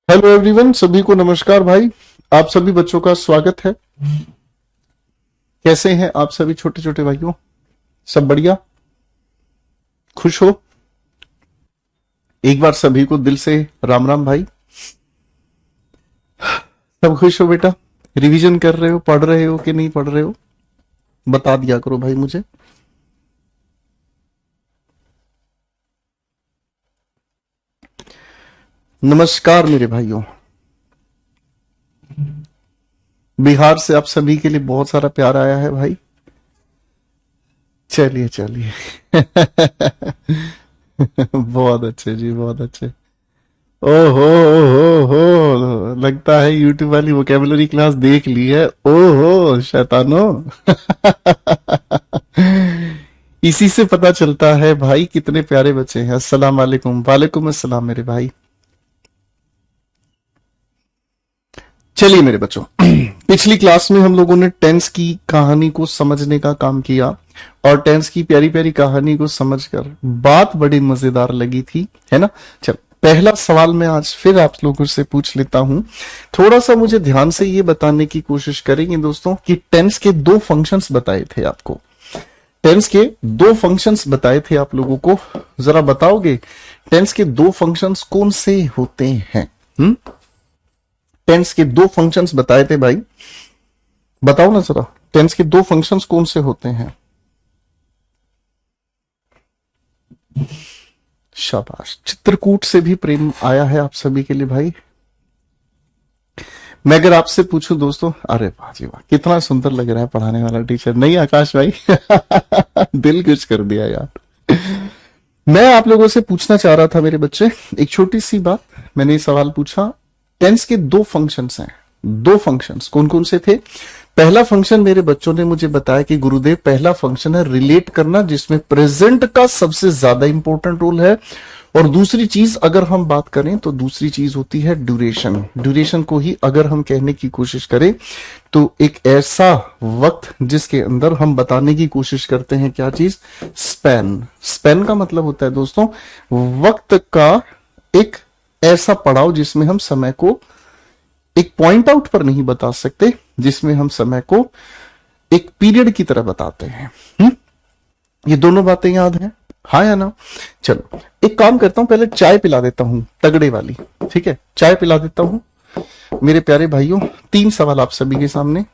Hello everyone, सभी को नमस्कार भाई। आप सभी बच्चों का स्वागत है। कैसे हैं आप सभी छोटे छोटे भाइयों? सब बढ़िया? खुश हो? एक बार सभी को दिल से राम राम भाई। सब खुश हो बेटा? रिवीजन कर रहे हो, पढ़ रहे हो कि नहीं पढ़ रहे हो? बता दिया करो भाई मुझे। नमस्कार मेरे भाइयों। बिहार से आप सभी के लिए बहुत सारा प्यार आया है भाई। चलिए चलिए। बहुत अच्छे जी, बहुत अच्छे। ओहो हो, लगता है यूट्यूब वाली वोकेबलरी क्लास देख ली है। ओहो शैतानो। इसी से पता चलता है भाई कितने प्यारे बच्चे हैं। अस्सलाम वालेकुम। वालेकुम अस्सलाम मेरे भाई। चलिए मेरे बच्चों, पिछली क्लास में हम लोगों ने टेंस की कहानी को समझने का काम किया और टेंस की प्यारी प्यारी कहानी को समझकर बात बड़ी मजेदार लगी थी, है ना? चल, पहला सवाल मैं आज फिर आप लोगों से पूछ लेता हूं। थोड़ा सा मुझे ध्यान से ये बताने की कोशिश करेंगे दोस्तों कि टेंस के दो फंक्शंस बताए थे आपको। टेंस के दो फंक्शंस बताए थे आप लोगों को। जरा बताओगे टेंस के दो फंक्शंस कौन से होते हैं? हम्म? टेंस के दो फंक्शंस बताए थे भाई। बताओ ना जरा, टेंस के दो फंक्शंस कौन से होते हैं? शाबाश, चित्रकूट से भी प्रेम आया है आप सभी के लिए भाई। मैं अगर आपसे पूछूं दोस्तों, अरे वाह जी वाह, कितना सुंदर लग रहा है पढ़ाने वाला टीचर, नहीं आकाश भाई? दिल कुछ कर दिया यार। मैं आप लोगों से पूछना चाह रहा था मेरे बच्चे, एक छोटी सी बात। मैंने ये सवाल पूछा, टेंस के दो फंक्शंस हैं। दो फंक्शंस कौन कौन से थे? पहला फंक्शन मेरे बच्चों ने मुझे बताया कि गुरुदेव पहला फंक्शन है रिलेट करना, जिसमें प्रेजेंट का सबसे ज्यादा इंपॉर्टेंट रोल है। और दूसरी चीज अगर हम बात करें तो दूसरी चीज होती है ड्यूरेशन। ड्यूरेशन को ही अगर हम कहने की कोशिश करें तो एक ऐसा वक्त जिसके अंदर हम बताने की कोशिश करते हैं क्या चीज? स्पैन। स्पैन का मतलब होता है दोस्तों वक्त का एक ऐसा पड़ाव जिसमें हम समय को एक पॉइंट आउट पर नहीं बता सकते, जिसमें हम समय को एक पीरियड की तरह बताते हैं। ये दोनों बातें याद हैं? हाँ या ना? चलो एक काम करता हूं, पहले चाय पिला देता हूं तगड़े वाली। ठीक है, चाय पिला देता हूं मेरे प्यारे भाइयों। तीन सवाल आप सभी के सामने।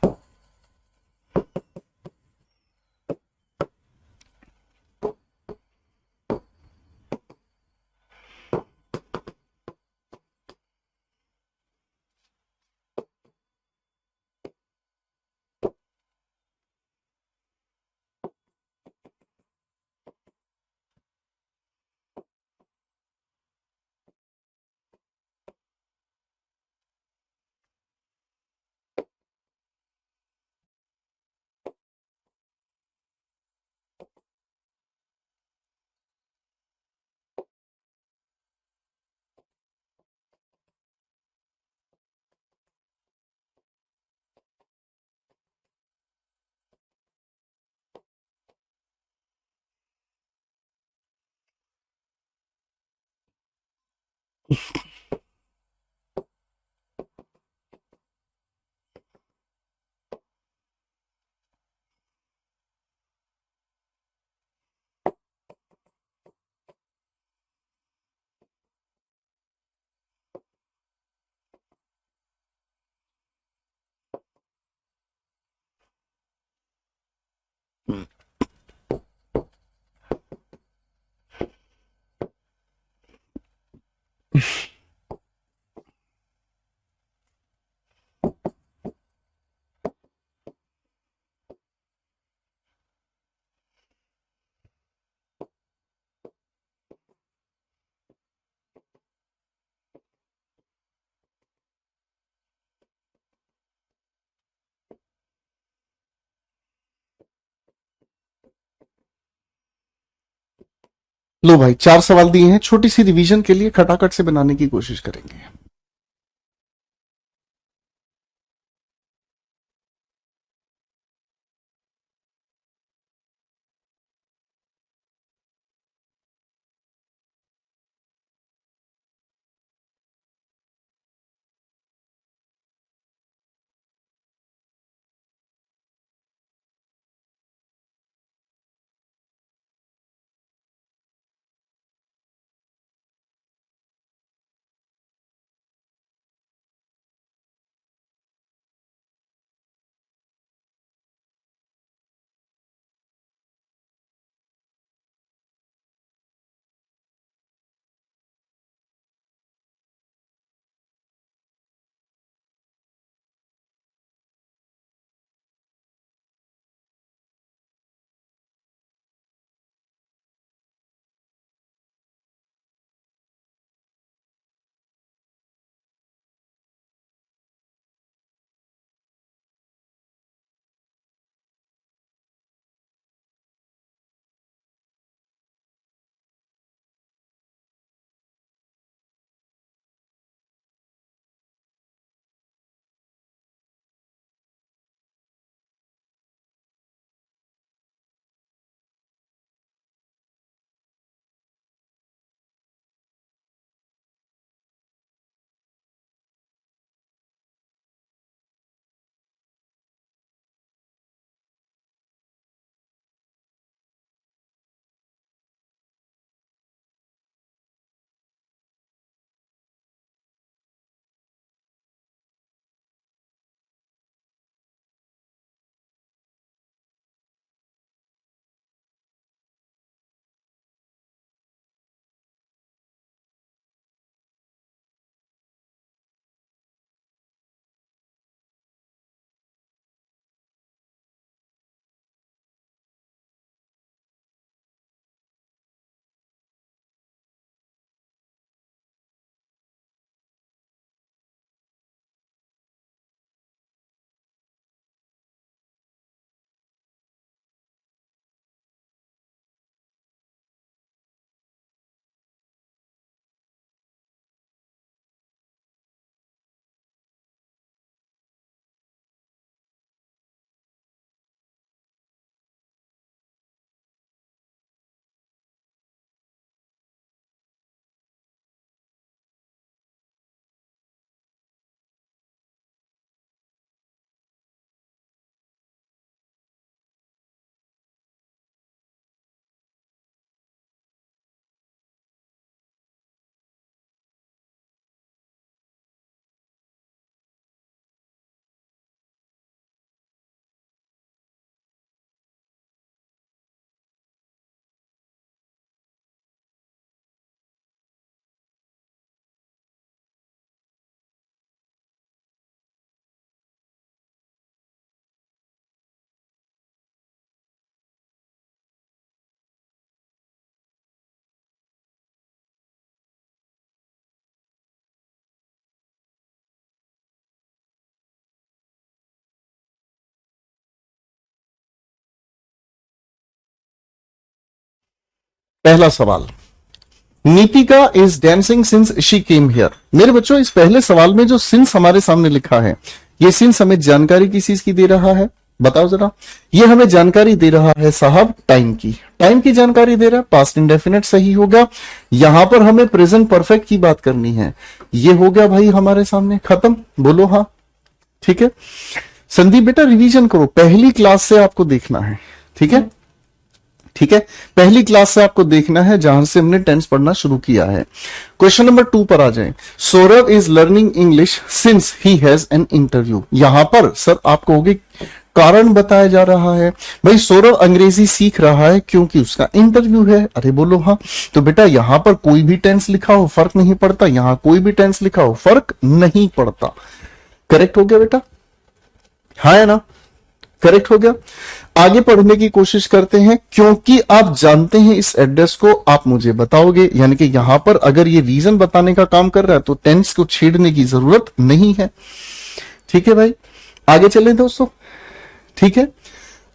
लो भाई, चार सवाल दिए हैं, छोटी सी रिवीजन के लिए खटाखट से बनाने की कोशिश करेंगे। पहला सवाल, Nitika is dancing since she came here. मेरे बच्चों, इस पहले सवाल में जो सिंस हमारे सामने लिखा है, ये सिंस हमें जानकारी किस चीज की दे रहा है, बताओ जरा। ये हमें जानकारी दे रहा है साहब टाइम की, टाइम की जानकारी दे रहा है। पास्ट इंडेफिनिट सही होगा। यहां पर हमें प्रेजेंट परफेक्ट की बात करनी है। ये हो गया भाई हमारे सामने, खत्म, बोलो हाँ। ठीक है संदीप बेटा, रिवीजन करो, पहली क्लास से आपको देखना है। ठीक है, ठीक है, पहली क्लास से आपको देखना है जहां से हमने टेंस पढ़ना शुरू किया है। क्वेश्चन नंबर 2 पर आ जाए। Saurabh is learning English since he has an interview. यहां पर सर आपको होगी कारण बताया जा रहा है। भाई सौरभ अंग्रेजी सीख रहा है क्योंकि उसका इंटरव्यू है। अरे बोलो हाँ। तो बेटा यहां पर कोई भी टेंस लिखा हो फर्क नहीं पड़ता, यहां कोई भी टेंस लिखा हो फर्क नहीं पड़ता। करेक्ट हो गया बेटा, हाँ है ना, करेक्ट हो गया। आगे पढ़ने की कोशिश करते हैं, क्योंकि आप जानते हैं इस एड्रेस को, आप मुझे बताओगे। यानी कि यहां पर अगर ये रीजन बताने का काम कर रहा है तो टेंस को छेड़ने की जरूरत नहीं है। ठीक है भाई, आगे चलें दोस्तों। ठीक है,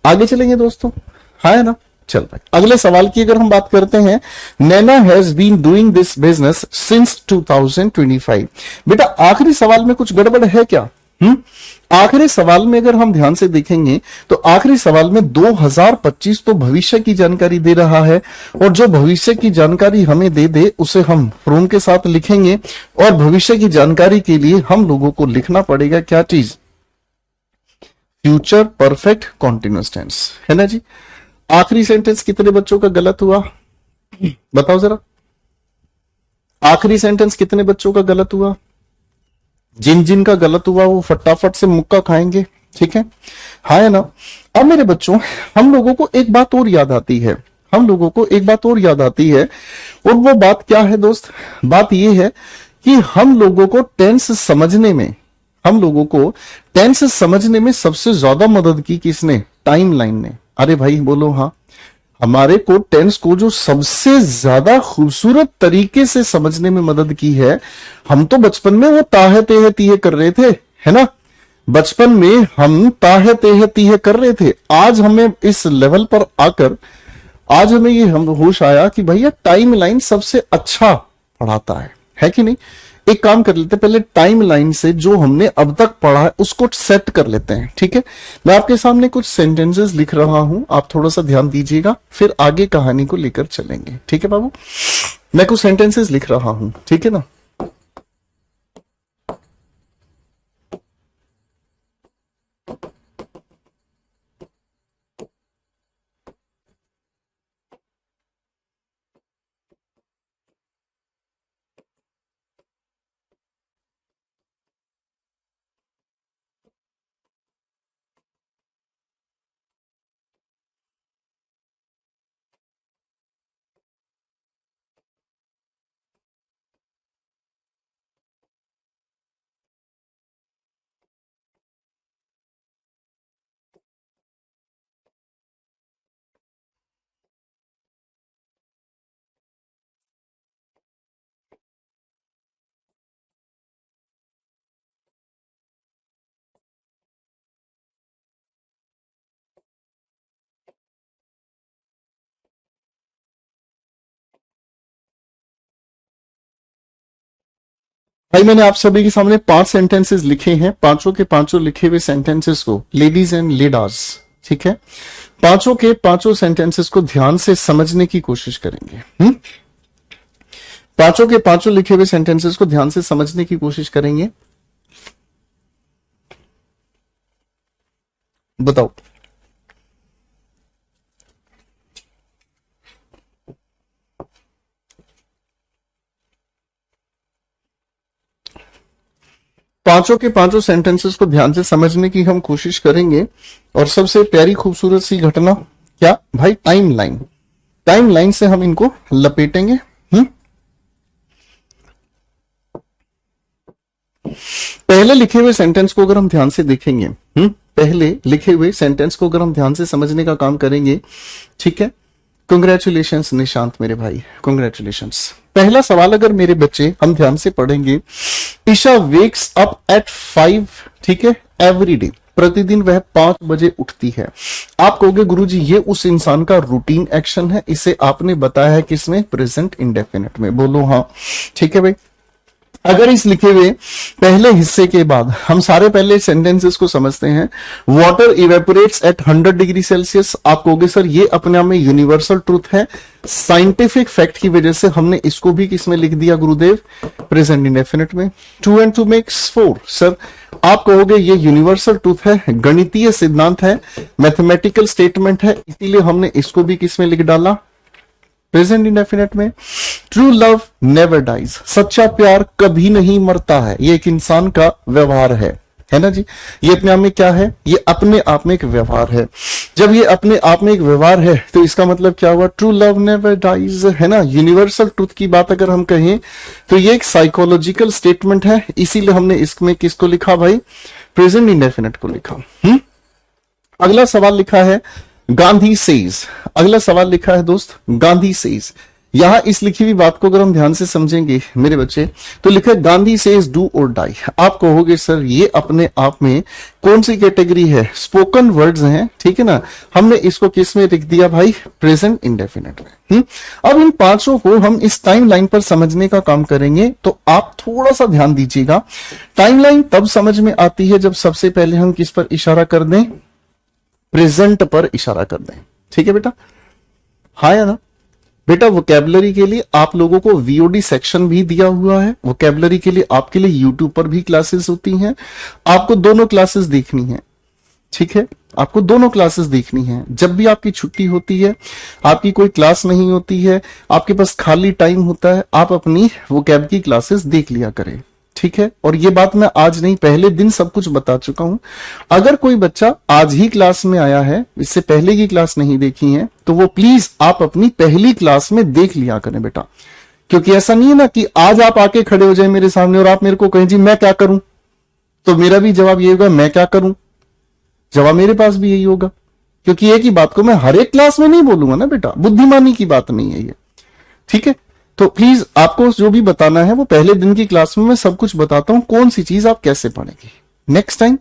आगे चलेंगे दोस्तों, हाँ है ना। चल भाई, अगले सवाल की अगर हम बात करते हैं, Naina has been doing this business since 2025। बेटा आखिरी सवाल में कुछ गड़बड़ है क्या? आखिरी सवाल में अगर हम ध्यान से देखेंगे तो आखिरी सवाल में 2025 तो भविष्य की जानकारी दे रहा है, और जो भविष्य की जानकारी हमें दे दे उसे हम फ्रॉम के साथ लिखेंगे। और भविष्य की जानकारी के लिए हम लोगों को लिखना पड़ेगा क्या चीज? फ्यूचर परफेक्ट कॉन्टिन्यूअस टेंस, है ना जी। आखिरी सेंटेंस कितने बच्चों का गलत हुआ बताओ जरा। आखिरी सेंटेंस कितने बच्चों का गलत हुआ? जिन जिन का गलत हुआ वो फटाफट से मुक्का खाएंगे। ठीक है, हाँ है ना। अब मेरे बच्चों, हम लोगों को एक बात और याद आती है, हम लोगों को एक बात और याद आती है, और वो बात क्या है दोस्त? बात ये है कि हम लोगों को टेंस समझने में, हम लोगों को टेंस समझने में सबसे ज्यादा मदद की किसने? टाइमलाइन ने। अरे भाई बोलो हाँ। हमारे को टेंस को जो सबसे ज्यादा खूबसूरत तरीके से समझने में मदद की है, हम तो बचपन में वो ताहे तेहे तीहे कर रहे थे, है ना। बचपन में हम ताहे तेहे तीहे कर रहे थे। आज हमें इस लेवल पर आकर, आज हमें ये हम होश आया कि भैया टाइमलाइन सबसे अच्छा पढ़ाता है कि नहीं। एक काम कर लेते, पहले टाइमलाइन से जो हमने अब तक पढ़ा है उसको सेट कर लेते हैं। ठीक है, मैं आपके सामने कुछ सेंटेंसेस लिख रहा हूं, आप थोड़ा सा ध्यान दीजिएगा, फिर आगे कहानी को लेकर चलेंगे। ठीक है बाबू, मैं कुछ सेंटेंसेस लिख रहा हूं, ठीक है ना। भाई मैंने आप सभी के सामने 5 सेंटेंसेस लिखे हैं, पांचों के पांचों लिखे हुए सेंटेंसेस को लेडीज एंड लेडास, ठीक है, पांचों के पांचों सेंटेंसेस को ध्यान से समझने की कोशिश करेंगे। पांचों के पांचों लिखे हुए सेंटेंसेस को ध्यान से समझने की कोशिश करेंगे। बताओ पांचों के पांचों सेंटेंसेस को ध्यान से समझने की हम कोशिश करेंगे। और सबसे प्यारी खूबसूरत सी घटना क्या भाई? टाइमलाइन। टाइमलाइन से हम इनको लपेटेंगे। पहले लिखे हुए सेंटेंस को अगर हम ध्यान से देखेंगे, पहले लिखे हुए सेंटेंस को अगर हम ध्यान से समझने का काम करेंगे, ठीक है। कंग्रेचुलेशंस निशांत मेरे भाई, कंग्रेचुलेशंस। पहला सवाल अगर मेरे बच्चे हम ध्यान से पढ़ेंगे, ईशा वेक्स अप एट 5, ठीक है, एवरी डे। प्रतिदिन वह 5 बजे उठती है। आप कहोगे गुरुजी ये उस इंसान का रूटीन एक्शन है, इसे आपने बताया है किसमें, प्रेजेंट इंडेफिनिट में। बोलो हाँ, ठीक है भाई। अगर इस लिखे हुए पहले हिस्से के बाद हम सारे पहले सेंटेंसेस को समझते हैं, water evaporates at 100 degree Celsius, आप कहोगे सर ये अपने आप में यूनिवर्सल ट्रूथ है, साइंटिफिक फैक्ट की वजह से हमने इसको भी किसमें लिख दिया गुरुदेव, प्रेजेंट इंडेफिनिट में। 2 and 2 makes 4, सर आप कहोगे ये यूनिवर्सल ट्रूथ है, गणितीय सिद्धांत है, मैथमेटिकल स्टेटमेंट है, इसीलिए हमने इसको भी किसमें लिख डाला, प्रेजेंट इंडेफिनिट में। ट्रू लव नेवर डाइज, सच्चा प्यार कभी नहीं मरता है, ये एक इंसान का व्यवहार है ना जी। ये अपने आप में क्या है, ये अपने आप में एक व्यवहार है। जब ये अपने आप में एक व्यवहार है तो इसका मतलब क्या हुआ, ट्रू लव नेवर डाइज, है ना। यूनिवर्सल ट्रूथ की बात अगर हम कहें तो ये एक साइकोलॉजिकल स्टेटमेंट है, इसीलिए हमने इसमें किसको लिखा भाई, प्रेजेंट इंडेफिनिट को लिखा। अगला सवाल लिखा है गांधी सेज, अगला सवाल लिखा है दोस्त गांधी सेज। यहां इस लिखी हुई बात को अगर हम ध्यान से समझेंगे मेरे बच्चे तो लिखा है गांधी सेज डू और डाई। आप कहोगे सर ये अपने आप में कौन सी कैटेगरी है, स्पोकन वर्ड्स हैं, ठीक है ना। हमने इसको किस में लिख दिया भाई, प्रेजेंट इंडेफिनिट में। अब इन पांचों को हम इस टाइमलाइन पर समझने का काम करेंगे, तो आप थोड़ा सा ध्यान दीजिएगा। टाइमलाइन तब समझ में आती है जब सबसे पहले हम किस पर इशारा कर दें, प्रेजेंट पर इशारा कर दें, ठीक है बेटा, हाँ या ना। बेटा वोकैबुलरी के लिए आप लोगों को वीओडी सेक्शन भी दिया हुआ है, वोकैबुलरी के लिए आपके लिए यूट्यूब पर भी क्लासेस होती हैं, आपको दोनों क्लासेस देखनी है, ठीक है, आपको दोनों क्लासेस देखनी है। जब भी आपकी छुट्टी होती है, आपकी कोई क्लास नहीं होती है, आपके पास खाली टाइम होता है, आप अपनी वोकैब की क्लासेस देख लिया करें, ठीक है। और ये बात मैं आज नहीं पहले दिन सब कुछ बता चुका हूं। अगर कोई बच्चा आज ही क्लास में आया है, इससे पहले की क्लास नहीं देखी है, तो वो प्लीज आप अपनी पहली क्लास में देख लिया करें बेटा। क्योंकि ऐसा नहीं है ना कि आज आप आके खड़े हो जाए मेरे सामने और आप मेरे को कहें जी मैं क्या करूं, तो मेरा भी जवाब ये होगा मैं क्या करूं, जवाब मेरे पास भी यही होगा। क्योंकि एक ही बात को मैं हर एक क्लास में नहीं बोलूंगा ना बेटा, बुद्धिमानी की बात नहीं है ये, ठीक है। तो प्लीज आपको जो भी बताना है वो पहले दिन की क्लास में मैं सब कुछ बताता हूं, कौन सी चीज आप कैसे पढ़ेंगे। नेक्स्ट टाइम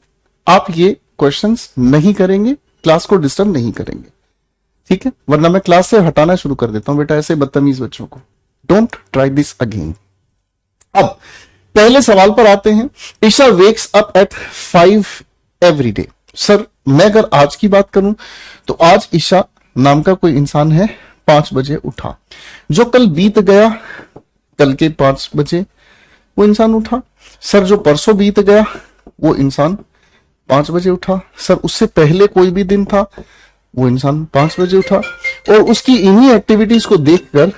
आप ये क्वेश्चंस नहीं करेंगे, क्लास को डिस्टर्ब नहीं करेंगे, ठीक है, वरना मैं क्लास से हटाना शुरू कर देता हूं बेटा ऐसे बदतमीज बच्चों को। Don't try this again. अब पहले सवाल पर आते हैं। Isha wakes up at 5 every day. Sir मैं अगर आज की बात करूं तो आज ईशा नाम का कोई इंसान है 5 बजे उठा। जो कल बीत गया, कल के 5 बजे वो इंसान उठा। सर जो परसों बीत गया वो इंसान 5 बजे उठा। सर उससे पहले कोई भी दिन था वो इंसान 5 बजे उठा। और उसकी इन्हीं एक्टिविटीज को देखकर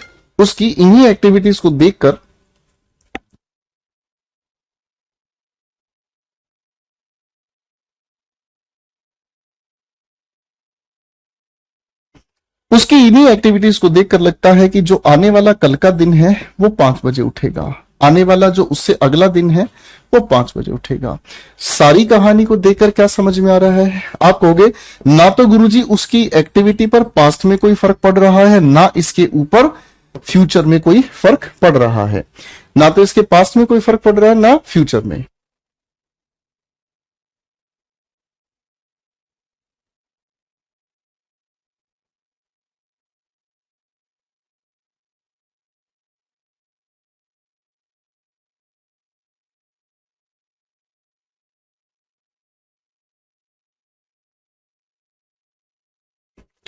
लगता है कि जो आने वाला कल का दिन है वो 5 बजे उठेगा, आने वाला जो उससे अगला दिन है वो 5 बजे उठेगा। सारी कहानी को देखकर क्या समझ में आ रहा है? आप कहोगे ना तो गुरुजी उसकी एक्टिविटी पर पास्ट में कोई फर्क पड़ रहा है, ना इसके ऊपर फ्यूचर में कोई फर्क पड़ रहा है। ना तो इसके पास्ट में कोई फर्क पड़ रहा है, ना फ्यूचर में।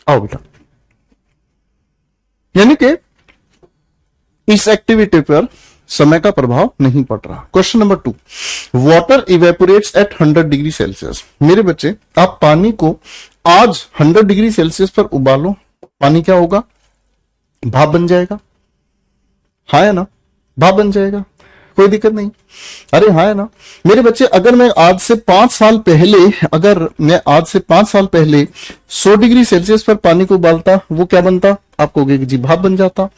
आओ बेटा, यानी कि इस एक्टिविटी पर समय का प्रभाव नहीं पड़ रहा। Question number 2, water evaporates at 100 degree Celsius. मेरे बच्चे आप पानी को आज 100 डिग्री सेल्सियस पर उबालो, पानी क्या होगा? भाप बन जाएगा, हाँ या ना? भाप बन जाएगा, कोई दिक्कत नहीं। अरे हाँ है ना मेरे बच्चे। अगर मैं आज से 5 साल पहले 100 डिग्री सेल्सियस पर पानी को उबालता, वो क्या बनता? आप कहोगे कि जी भाप बन जाता।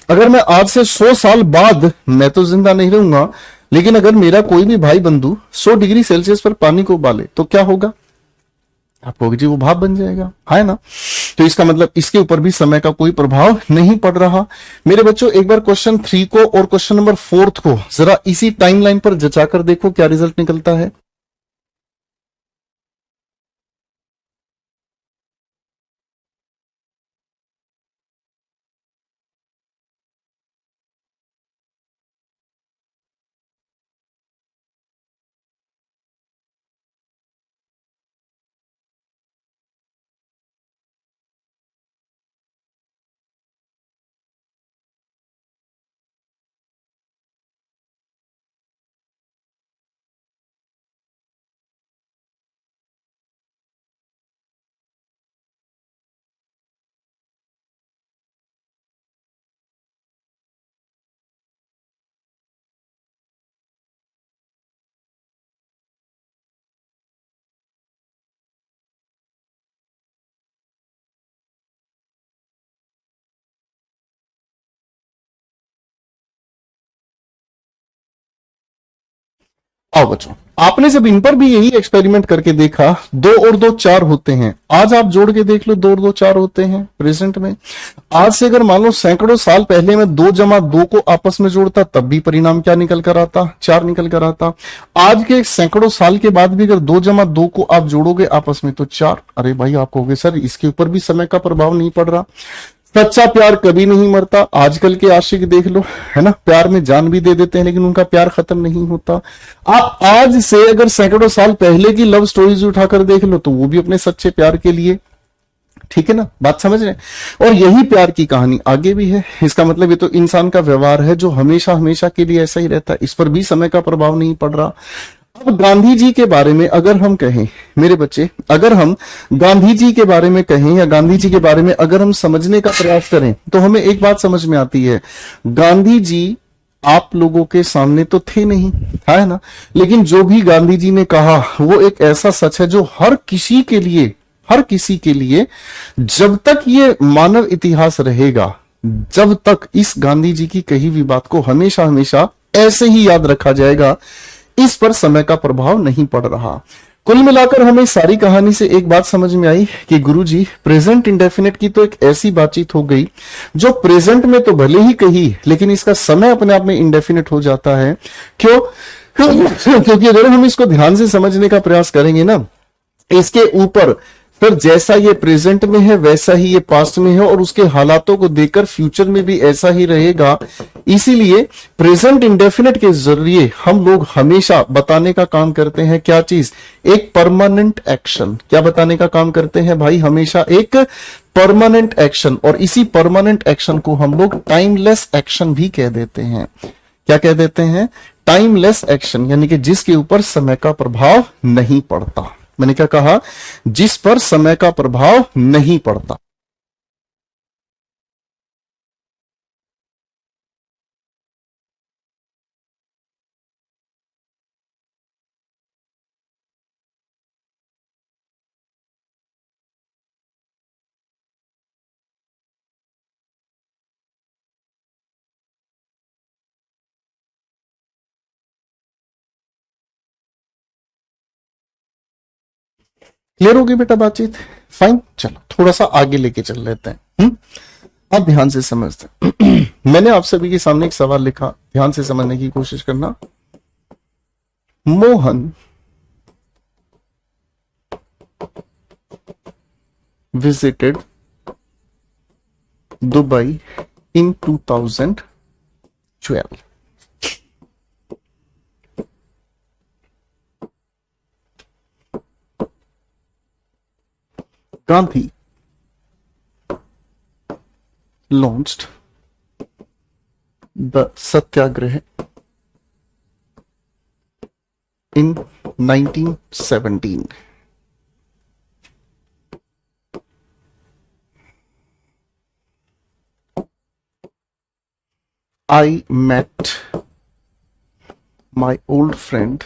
अगर मैं आज से 100 साल बाद, मैं तो जिंदा नहीं रहूंगा, लेकिन अगर मेरा कोई भी भाई बंधु 100 डिग्री सेल्सियस पर पानी को उबाले तो क्या होगा? आप कहोगे जी वो भाप बन जाएगा, है ना? तो इसका मतलब इसके ऊपर भी समय का कोई प्रभाव नहीं पड़ रहा। मेरे बच्चों एक बार क्वेश्चन 3 को और क्वेश्चन नंबर 4 को जरा इसी टाइमलाइन पर जचाकर देखो क्या रिजल्ट निकलता है। आओ बच्चों, आपने जब इन पर भी यही एक्सपेरिमेंट करके देखा, 2 और 2 4 होते हैं। आज आप जोड़ के देख लो, 2 और 2 4 होते हैं प्रेजेंट में। आज से अगर मान लो सैकड़ों साल पहले में 2 + 2 को आपस में जोड़ता, तब भी परिणाम क्या निकल कर आता? 4 निकल कर आता। आज के सैकड़ों साल के बाद भी अगर 2 + 2 को आप जोड़ोगे आपस में तो 4। अरे भाई, आप कहोगे सर इसके ऊपर भी समय का प्रभाव नहीं पड़ रहा। सच्चा प्यार कभी नहीं मरता। आजकल के आशिक देख लो, है ना, प्यार में जान भी दे देते हैं लेकिन उनका प्यार खत्म नहीं होता। आप आज से अगर सैकड़ों साल पहले की लव स्टोरीज उठाकर देख लो तो वो भी अपने सच्चे प्यार के लिए, ठीक है ना, बात समझ रहे हैं। और यही प्यार की कहानी आगे भी है। इसका मतलब ये तो इंसान का व्यवहार है जो हमेशा हमेशा के लिए ऐसा ही रहता है, इस पर भी समय का प्रभाव नहीं पड़ रहा। अब गांधी जी के बारे में अगर हम कहें मेरे बच्चे, अगर हम गांधी जी के बारे में कहें या गांधी जी के बारे में अगर हम समझने का प्रयास करें तो हमें एक बात समझ में आती है, गांधी जी आप लोगों के सामने तो थे नहीं, है ना, लेकिन जो भी गांधी जी ने कहा वो एक ऐसा सच है जो हर किसी के लिए, हर किसी के लिए, जब तक ये मानव इतिहास रहेगा, जब तक इस गांधी जी की कही हुई बात को हमेशा हमेशा ऐसे ही याद रखा जाएगा। इस पर समय का प्रभाव नहीं पड़ रहा। कुल मिलाकर हमें सारी कहानी से एक बात समझ में आई कि गुरुजी, प्रेजेंट इंडेफिनिट की तो एक ऐसी बातचीत हो गई जो प्रेजेंट में तो भले ही कही लेकिन इसका समय अपने आप में इंडेफिनिट हो जाता है। क्यों? क्योंकि अगर हम इसको ध्यान से समझने का प्रयास करेंगे ना, इसके ऊपर फिर जैसा ये प्रेजेंट में है वैसा ही ये पास्ट में है और उसके हालातों को देखकर फ्यूचर में भी ऐसा ही रहेगा। इसीलिए प्रेजेंट इंडेफिनिट के जरिए हम लोग हमेशा बताने का काम करते हैं क्या चीज? एक परमानेंट एक्शन। क्या बताने का काम करते हैं भाई? हमेशा एक परमानेंट एक्शन। और इसी परमानेंट एक्शन को हम लोग टाइमलेस एक्शन भी कह देते हैं। क्या कह देते हैं? टाइमलेस एक्शन, यानी कि जिसके ऊपर समय का प्रभाव नहीं पड़ता। मैंने क्या कहा? जिस पर समय का प्रभाव नहीं पड़ता। क्लियर होगी बेटा बातचीत? फाइन, चलो थोड़ा सा आगे लेके चल लेते हैं। अब ध्यान से समझते हैं। मैंने आप सभी के सामने एक सवाल लिखा, ध्यान से समझने की कोशिश करना। Mohan visited Dubai in 2012. Gandhi launched the Satyagraha in 1917. I met my old friend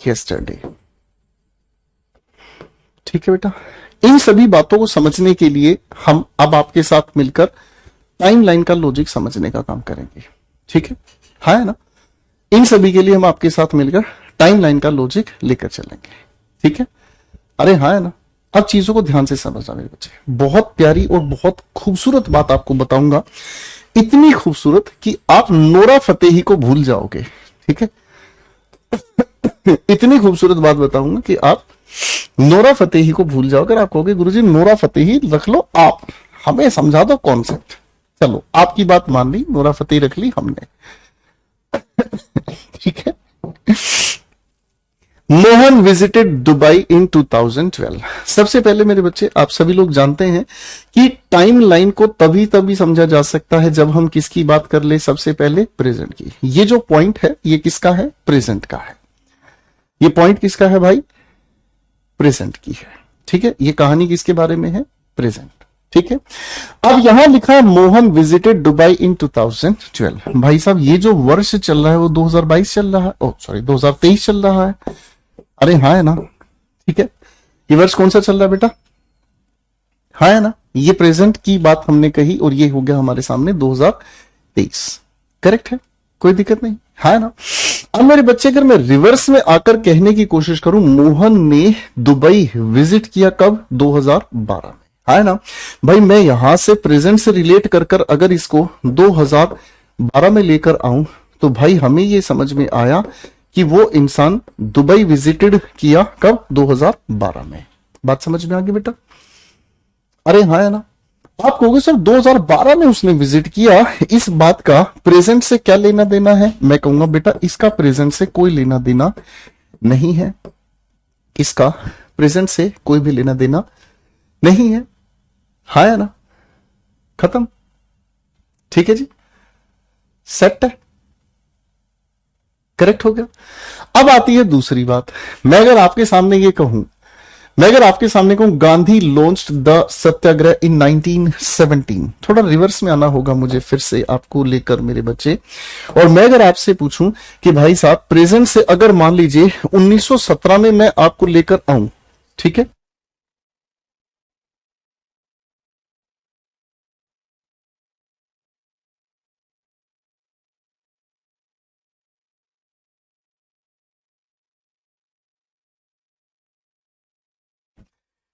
yesterday. ठीक है बेटा, इन सभी बातों को समझने के लिए हम अब आपके साथ मिलकर टाइमलाइन का लॉजिक समझने का काम करेंगे। ठीक है, हाँ है ना? इन सभी के लिए हम आपके साथ मिलकर टाइमलाइन का लॉजिक लेकर चलेंगे। ठीक है, अरे हाँ है ना? अब चीजों को ध्यान से समझना मेरे बच्चे। बहुत प्यारी और बहुत खूबसूरत बात आपको बताऊंगा, इतनी खूबसूरत कि आप नोरा फतेही को भूल जाओगे। ठीक है, इतनी खूबसूरत बात बताऊंगा कि आप नोरा फतेही को भूल जाओगे। आप कहोगे गुरुजी नोरा फतेही रख लो, आप हमें समझा दो कॉन्सेप्ट। चलो, आपकी बात मान ली, नोरा फतेही रख ली हमने। ठीक है, मोहन विजिटेड दुबई इन 2012। सबसे पहले मेरे बच्चे, आप सभी लोग जानते हैं कि टाइम लाइन को तभी समझा जा सकता है जब हम किसकी बात कर ले? सबसे पहले प्रेजेंट की। ये जो पॉइंट है ये किसका है? प्रेजेंट का है। ये पॉइंट किसका है भाई? प्रेजेंट की है। ठीक है, ये कहानी किसके बारे में है? प्रेजेंट। ठीक है, अब यहां लिखा है मोहन विजिटेड दुबई इन 2012। भाई साहब, ये जो वर्ष चल रहा है वो 2022 चल रहा है, ओ सॉरी 2023 चल रहा है। अरे हाँ है ना? ठीक है, ये वर्ष कौन सा चल रहा है बेटा? हाँ है ना? ये प्रेजेंट की बात हमने कही और ये हो गया हमारे सामने 2023। करेक्ट है? कोई दिक्कत नहीं है ना। अब मेरे बच्चे अगर मैं रिवर्स में आकर कहने की कोशिश करूं, मोहन ने दुबई विजिट किया कब? 2012 में, है ना भाई। मैं यहां से प्रेजेंट से रिलेट कर कर अगर इसको 2012 में लेकर आऊं तो भाई हमें ये समझ में आया कि वो इंसान दुबई विजिटेड किया कब? 2012 में। बात समझ में आ गई बेटा? अरे हाँ है ना। आप कहोगे सर 2012 में उसने विजिट किया, इस बात का प्रेजेंट से क्या लेना देना है? मैं कहूंगा बेटा इसका प्रेजेंट से कोई लेना देना नहीं है, इसका प्रेजेंट से कोई भी लेना देना नहीं है। हाँ है ना, खत्म। ठीक है जी, सेट है, करेक्ट हो गया। अब आती है दूसरी बात। मैं अगर आपके सामने ये कहूं, मैं अगर आपके सामने कहूं गांधी लॉन्च्ड द सत्याग्रह इन 1917, थोड़ा रिवर्स में आना होगा मुझे फिर से आपको लेकर मेरे बच्चे। और मैं अगर आपसे पूछूं कि भाई साहब प्रेजेंट से अगर मान लीजिए 1917 में मैं आपको लेकर आऊं, ठीक है,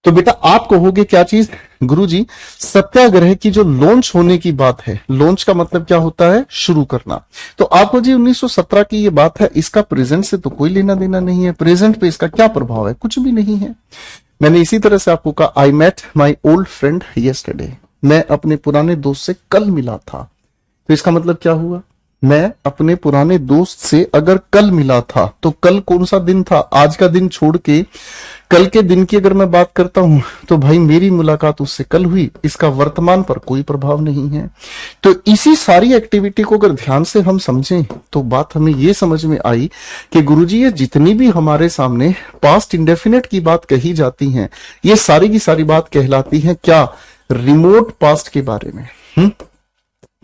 तो बेटा आप कहोगे क्या चीज? गुरुजी सत्याग्रह की जो लॉन्च होने की बात है, लॉन्च का मतलब क्या होता है? शुरू करना। तो आपको जी 1917 की ये बात है, इसका प्रेजेंट से तो कोई लेना देना नहीं है, प्रेजेंट पे इसका क्या प्रभाव है? कुछ भी नहीं है। मैंने इसी तरह से आपको कहा I met my old friend yesterday, मैं अपने पुराने दोस्त से कल मिला था। तो इसका मतलब क्या हुआ? मैं अपने पुराने दोस्त से अगर कल मिला था तो कल कौन सा दिन था? आज का दिन छोड़ के कल के दिन की अगर मैं बात करता हूं तो भाई मेरी मुलाकात उससे कल हुई, इसका वर्तमान पर कोई प्रभाव नहीं है। तो इसी सारी एक्टिविटी को अगर ध्यान से हम समझें तो बात हमें यह समझ में आई कि गुरुजी ये जितनी भी हमारे सामने पास्ट इंडेफिनेट की बात कही जाती है, ये सारी की सारी बात कहलाती है क्या? रिमोट पास्ट के बारे में।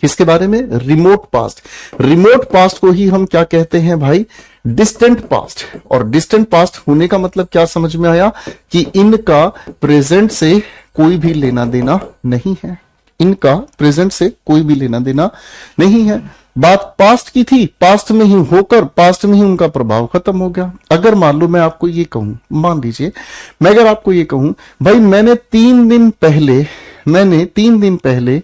किसके बारे में? Remote past. रिमोट पास्ट को ही हम क्या कहते हैं भाई? Distant past. और डिस्टेंट पास्ट होने का मतलब क्या समझ में आया? कि इनका प्रेजेंट से कोई भी लेना देना नहीं है, इनका प्रेजेंट से कोई भी लेना देना नहीं है। बात पास्ट की थी, पास्ट में ही होकर पास्ट में ही उनका प्रभाव खत्म हो गया। अगर मान लो मैं आपको ये कहूं, मान लीजिए मैं अगर आपको ये कहूं भाई मैंने 3 दिन पहले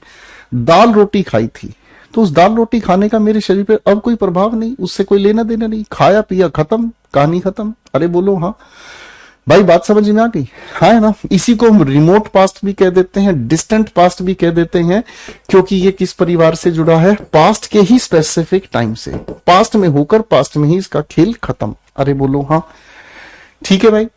दाल रोटी खाई थी, तो उस दाल रोटी खाने का मेरे शरीर पे अब कोई प्रभाव नहीं, उससे कोई लेना देना नहीं, खाया पिया खत्म, कहानी खत्म। अरे बोलो हाँ भाई, बात समझ में आ गई? हाँ है ना। इसी को हम रिमोट पास्ट भी कह देते हैं, डिस्टेंट पास्ट भी कह देते हैं, क्योंकि ये किस परिवार से जुड़ा है? पास्ट के ही स्पेसिफिक टाइम से, पास्ट में होकर पास्ट में ही इसका खेल खत्म। अरे बोलो हाँ, ठीक है भाई।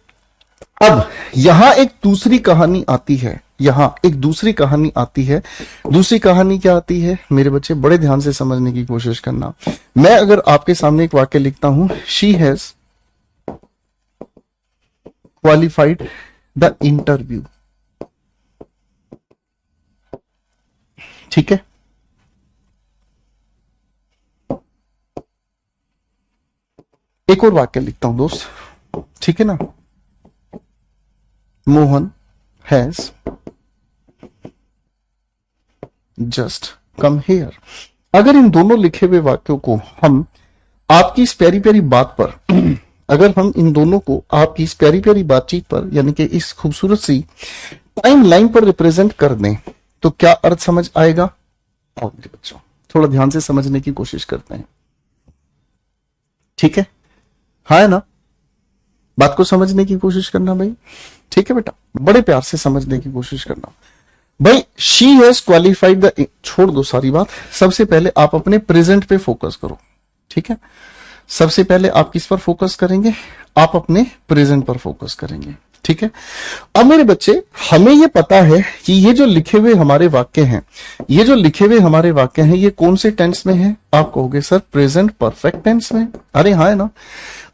अब यहां एक दूसरी कहानी आती है, यहां एक दूसरी कहानी आती है। दूसरी कहानी क्या आती है मेरे बच्चे? बड़े ध्यान से समझने की कोशिश करना। मैं अगर आपके सामने एक वाक्य लिखता हूं, she has qualified the interview, ठीक है, एक और वाक्य लिखता हूं दोस्त, ठीक है ना, Mohan has just come here. अगर इन दोनों लिखे हुए वाक्यों को हम आपकी इस प्यारी प्यारी बात पर अगर हम इन दोनों को आपकी इस प्यारी प्यारी बातचीत पर, यानी कि इस खूबसूरत सी टाइम लाइन पर रिप्रेजेंट कर दें तो क्या अर्थ समझ आएगा? आओ मेरे बच्चों थोड़ा ध्यान से समझने की कोशिश करते हैं, ठीक है? हाँ है ना, बात को समझने की कोशिश करना भाई, ठीक है बेटा, बड़े प्यार से समझने की कोशिश करना भाई। शी हैज क्वालिफाइड द, छोड़ दो सारी बात, सबसे पहले आप अपने प्रेजेंट पे फोकस करो, ठीक है? सबसे पहले आप किस पर फोकस करेंगे? आप अपने प्रेजेंट पर फोकस करेंगे, ठीक है? अब मेरे बच्चे हमें ये पता है कि ये जो लिखे हुए हमारे वाक्य हैं, ये जो लिखे हुए हमारे वाक्य हैं, ये कौन से टेंस में है? आप कहोगे सर प्रेजेंट परफेक्ट टेंस में। अरे हाँ है ना।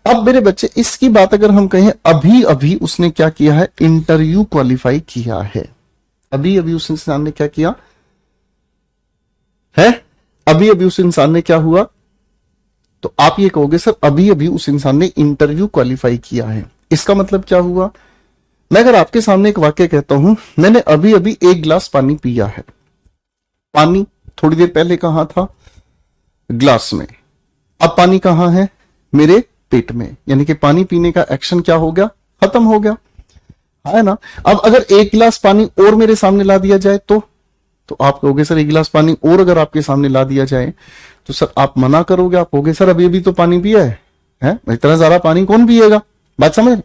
अब मेरे बच्चे इसकी बात अगर हम कहें, अभी अभी उसने क्या किया है? इंटरव्यू क्वालिफाई किया है। अभी अभी उस इंसान ने क्या किया है? अभी अभी उस इंसान ने क्या हुआ? तो आप ये कहोगे सर अभी अभी उस इंसान ने इंटरव्यू क्वालिफाई किया है। इसका मतलब क्या हुआ? मैं अगर आपके सामने एक वाक्य कहता हूं, मैंने अभी अभी 1 गिलास पानी पिया है। पानी थोड़ी देर पहले कहां था? ग्लास में। अब पानी कहां है? मेरे पेट में, यानी कि पानी पीने का एक्शन क्या हो गया? खत्म हो गया, है ना। अब अगर एक गिलास पानी और मेरे सामने ला दिया जाए तो आप कहोगे सर एक गिलास पानी और अगर आपके सामने ला दिया जाए तो सर आप मना करोगे, आप कहोगे सर अभी अभी तो पानी पिया है? इतना ज्यादा पानी कौन पिएगा? बात समझ?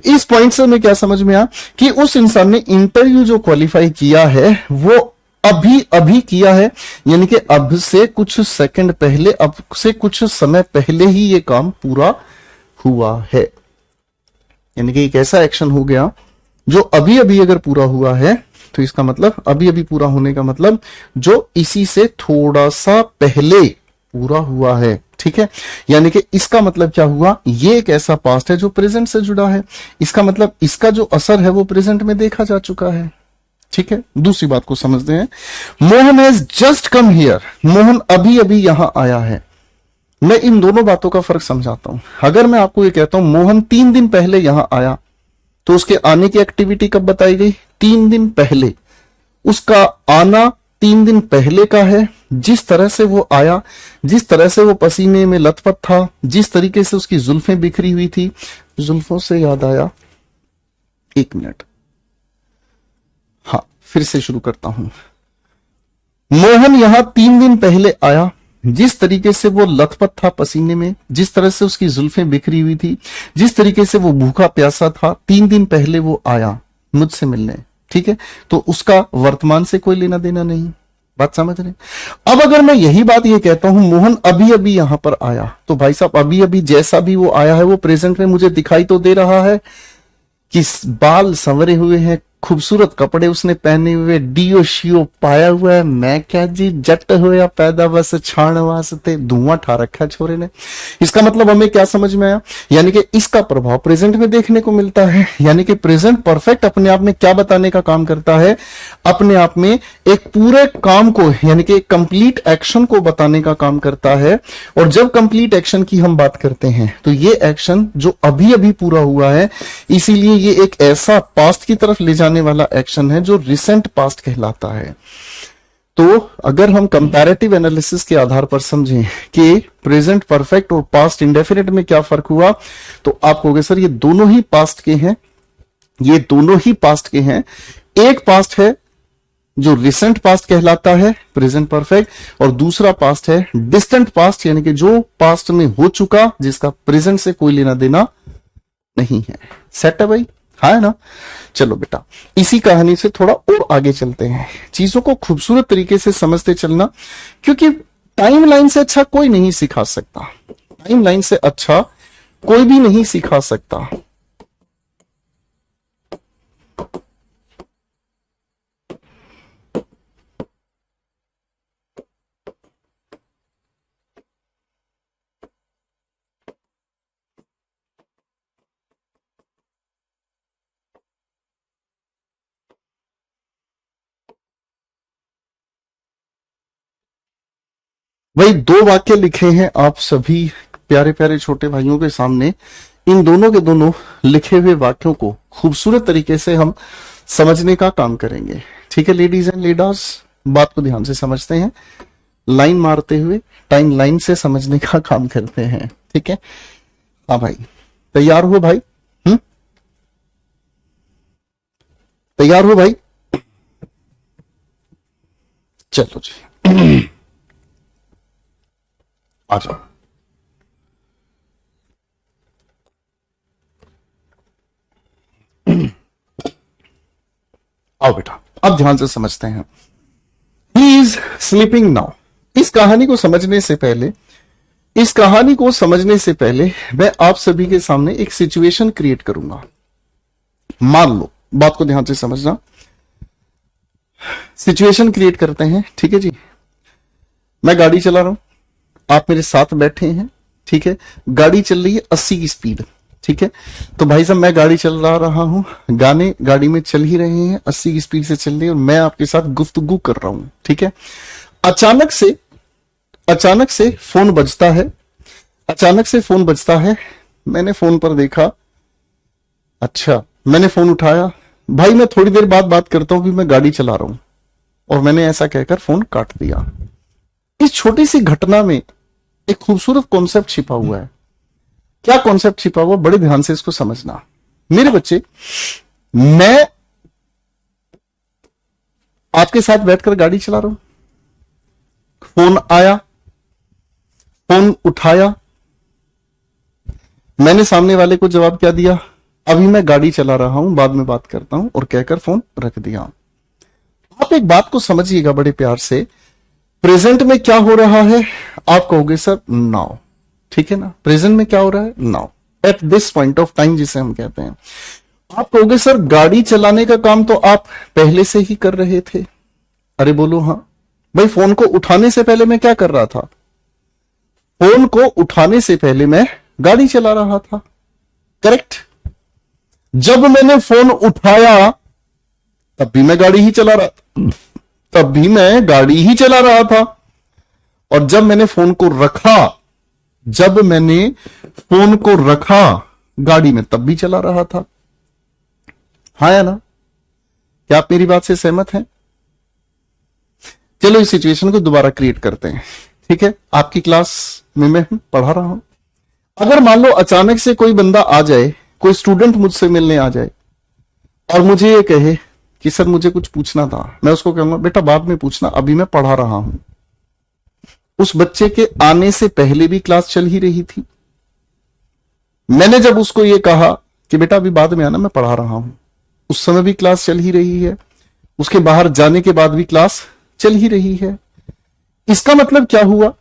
इस पॉइंट से मैं क्या समझ में आया कि उस इंसान ने इंटरव्यू जो क्वालिफाई किया है वो अभी अभी किया है, यानी कि अब से कुछ सेकंड पहले, अब से कुछ समय पहले ही ये काम पूरा हुआ है। यानी कि एक ऐसा एक्शन हो गया जो अभी अभी अगर पूरा हुआ है, तो इसका मतलब अभी अभी पूरा होने का मतलब जो इसी से थोड़ा सा पहले पूरा हुआ है, ठीक है। यानी कि इसका मतलब क्या हुआ? ये एक ऐसा पास्ट है जो प्रेजेंट से जुड़ा है, इसका मतलब इसका जो असर है वो प्रेजेंट में देखा जा चुका है, ठीक है। दूसरी बात को समझते हैं, Mohan has just come here, Mohan अभी अभी यहां आया है। मैं इन दोनों बातों का फर्क समझाता हूं। अगर मैं आपको ये कहता हूं मोहन 3 दिन पहले यहां आया, तो उसके आने की एक्टिविटी कब बताई गई? 3 दिन पहले। उसका आना 3 दिन पहले का है। जिस तरह से वो आया, जिस तरह से वो पसीने में लथपथ था, जिस तरीके से उसकी जुल्फें बिखरी हुई थी, जुल्फों से याद आया, 1 मिनट, हाँ फिर से शुरू करता हूं। मोहन यहां 3 दिन पहले आया, जिस तरीके से वो लथपथ था पसीने में, जिस तरह से उसकी जुल्फें बिखरी हुई थी, जिस तरीके से वो भूखा प्यासा था, 3 दिन पहले वो आया मुझसे मिलने, ठीक है। तो उसका वर्तमान से कोई लेना देना नहीं। बात समझ रहे? अब अगर मैं यही बात ये कहता हूं मोहन अभी अभी यहां पर आया, तो भाई साहब अभी अभी जैसा भी वो आया है वो प्रेजेंट में मुझे दिखाई तो दे रहा है कि बाल संवरे हुए हैं, खूबसूरत कपड़े उसने पहने हुए, डीओ शियो पाया हुआ है। मैं क्या जी जट होया पैदा बस छाण वास्ते, धुआं ठा रखा है छोरे ने। इसका मतलब हमें क्या समझ में आया? यानी कि इसका प्रभाव प्रेजेंट में देखने को मिलता है। यानी कि प्रेजेंट परफेक्ट अपने आप में क्या बताने का काम करता है? अपने आप में एक पूरे काम को, यानी कि कंप्लीट एक्शन को बताने का काम करता है। और जब कंप्लीट एक्शन की हम बात करते हैं तो ये एक्शन जो अभी अभी पूरा हुआ है, इसीलिए ये एक ऐसा पास्ट की तरफ ले जाने वाला एक्शन है जो रिसेंट पास्ट कहलाता है। तो अगर हम कंपैरेटिव एनालिसिस के आधार पर समझें कि प्रेजेंट परफेक्ट और पास्ट इंडेफिनिट में क्या फर्क हुआ, तो आप कहोगे सर ये दोनों ही पास्ट के हैं, ये दोनों ही पास्ट के हैं। एक पास्ट है जो रिसेंट पास्ट कहलाता है, प्रेजेंट परफेक्ट, और दूसरा पास्ट है डिस्टेंट पास्ट, यानी कि जो पास्ट में हो चुका, जिसका प्रेजेंट से कोई लेना देना नहीं है। सेट है भाई? हाँ है ना। चलो बेटा, इसी कहानी से थोड़ा और आगे चलते हैं। चीजों को खूबसूरत तरीके से समझते चलना, क्योंकि टाइमलाइन से अच्छा कोई नहीं सिखा सकता, टाइमलाइन से अच्छा कोई भी नहीं सिखा सकता। वही 2 वाक्य लिखे हैं आप सभी प्यारे प्यारे छोटे भाइयों के सामने। इन दोनों के दोनों लिखे हुए वाक्यों को खूबसूरत तरीके से हम समझने का काम करेंगे, ठीक है लेडीज एंड लेडर्स। बात को ध्यान से समझते हैं, लाइन मारते हुए टाइम लाइन से समझने का काम करते हैं, ठीक है। हाँ भाई, तैयार हो भाई? तैयार हो भाई? चलो जी आ जाओ। आओ बेटा, अब ध्यान से समझते हैं। He is sleeping now. इस कहानी को समझने से पहले, इस कहानी को समझने से पहले मैं आप सभी के सामने एक सिचुएशन क्रिएट करूंगा। मान लो, बात को ध्यान से समझना, सिचुएशन क्रिएट करते हैं, ठीक है जी। मैं गाड़ी चला रहा हूं, आप मेरे साथ बैठे हैं, ठीक है। गाड़ी चल रही है 80 की स्पीड, ठीक है। तो भाई साहब मैं गाड़ी चला रहा हूं, गाने गाड़ी में चल ही रहे हैं, 80 की स्पीड से चल रही है, और मैं आपके साथ गुफ्तगू कर रहा हूं, ठीक है। अचानक से फोन बजता है, अचानक से फोन बजता है। मैंने फोन पर देखा, अच्छा मैंने फोन उठाया, भाई मैं थोड़ी देर बाद बात करता हूं, भी मैं गाड़ी चला रहा हूं, और मैंने ऐसा कहकर फोन काट दिया। इस छोटी सी घटना में एक खूबसूरत कॉन्सेप्ट छिपा हुआ है। क्या कॉन्सेप्ट छिपा हुआ, बड़े ध्यान से इसको समझना मेरे बच्चे। मैं आपके साथ बैठकर गाड़ी चला रहा हूं, फोन आया, फोन उठाया, मैंने सामने वाले को जवाब क्या दिया, अभी मैं गाड़ी चला रहा हूं, बाद में बात करता हूं, और कहकर फोन रख दिया। आप एक बात को समझिएगा बड़े प्यार से, प्रेजेंट में क्या हो रहा है, आप कहोगे सर नाउ, ठीक है ना, प्रेजेंट में क्या हो रहा है, now, at this point of time जिसे हम कहते हैं। आप कहोगे सर गाड़ी चलाने का काम तो आप पहले से ही कर रहे थे। अरे बोलो हाँ भाई, फोन को उठाने से पहले मैं क्या कर रहा था, फोन को उठाने से पहले मैं गाड़ी चला रहा था, करेक्ट। जब मैंने फोन उठाया तब भी मैं गाड़ी ही चला रहा था, तब भी मैं गाड़ी ही चला रहा था, और जब मैंने फोन को रखा, जब मैंने फोन को रखा गाड़ी में, तब भी चला रहा था। हाँ या ना, क्या आप मेरी बात से सहमत हैं? चलो इस सिचुएशन को दोबारा क्रिएट करते हैं, ठीक है। आपकी क्लास में मैं पढ़ा रहा हूं, अगर मान लो अचानक से कोई बंदा आ जाए, कोई स्टूडेंट मुझसे मिलने आ जाए और मुझे ये कहे कि सर मुझे कुछ पूछना था, मैं उसको कहूंगा बेटा बाद में पूछना, अभी मैं पढ़ा रहा हूं। उस बच्चे के आने से पहले भी क्लास चल ही रही थी। मैंने जब उसको ये कहा कि बेटा अभी बाद में आना, मैं पढ़ा रहा हूं, उस समय भी क्लास चल ही रही है, उसके बाहर जाने के बाद भी क्लास चल ही रही है। इसका मतलब क्या हुआ,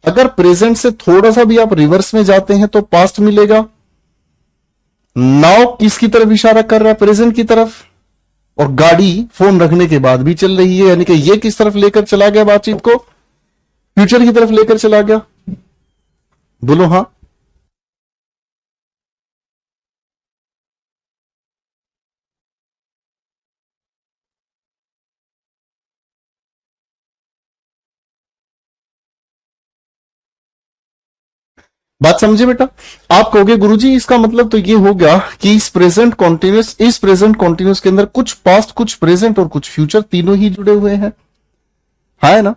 अगर प्रेजेंट से थोड़ा सा भी आप रिवर्स में जाते हैं तो पास्ट मिलेगा। नाउ किसकी तरफ इशारा कर रहा है, प्रेजेंट की तरफ, और गाड़ी फोन रखने के बाद भी चल रही है, यानी कि ये किस तरफ लेकर चला गया बातचीत को, फ्यूचर की तरफ लेकर चला गया। बोलो हाँ। बात समझे बेटा? आप कहोगे गुरुजी इसका मतलब तो ये हो गया कि इस प्रेजेंट कॉन्टिन्यूस के अंदर कुछ पास्ट, कुछ प्रेजेंट और कुछ फ्यूचर तीनों ही जुड़े हुए हैं, है ना?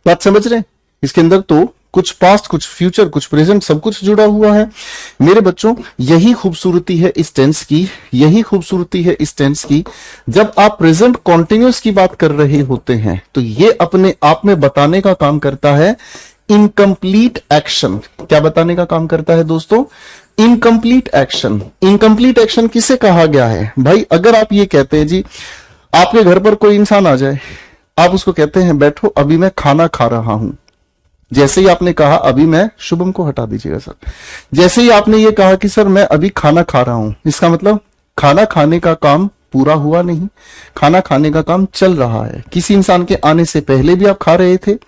बात समझ रहे हैं? इसके अंदर तो कुछ पास्ट, कुछ फ्यूचर, कुछ प्रेजेंट, सब कुछ जुड़ा हुआ है मेरे बच्चों। यही खूबसूरती है इस टेंस की, यही खूबसूरती है इस टेंस की। जब आप प्रेजेंट कॉन्टिन्यूस की बात कर रहे होते हैं तो ये अपने आप में बताने का काम करता है इनकम्प्लीट एक्शन। क्या बताने का काम करता है दोस्तों? Incomplete action. इनकम्प्लीट एक्शन किसे कहा गया है भाई? अगर आप ये कहते हैं जी, आपके घर पर कोई इंसान आ जाए, आप उसको कहते हैं बैठो अभी मैं खाना खा रहा हूं, जैसे ही आपने कहा अभी मैं, शुभम को हटा दीजिएगा सर, जैसे ही आपने ये कहा कि सर मैं अभी खाना खा रहा हूं, इसका मतलब खाना खाने का काम पूरा हुआ नहीं, खाना खाने का काम चल रहा है। किसी इंसान के आने से पहले भी आप खा रहे थे,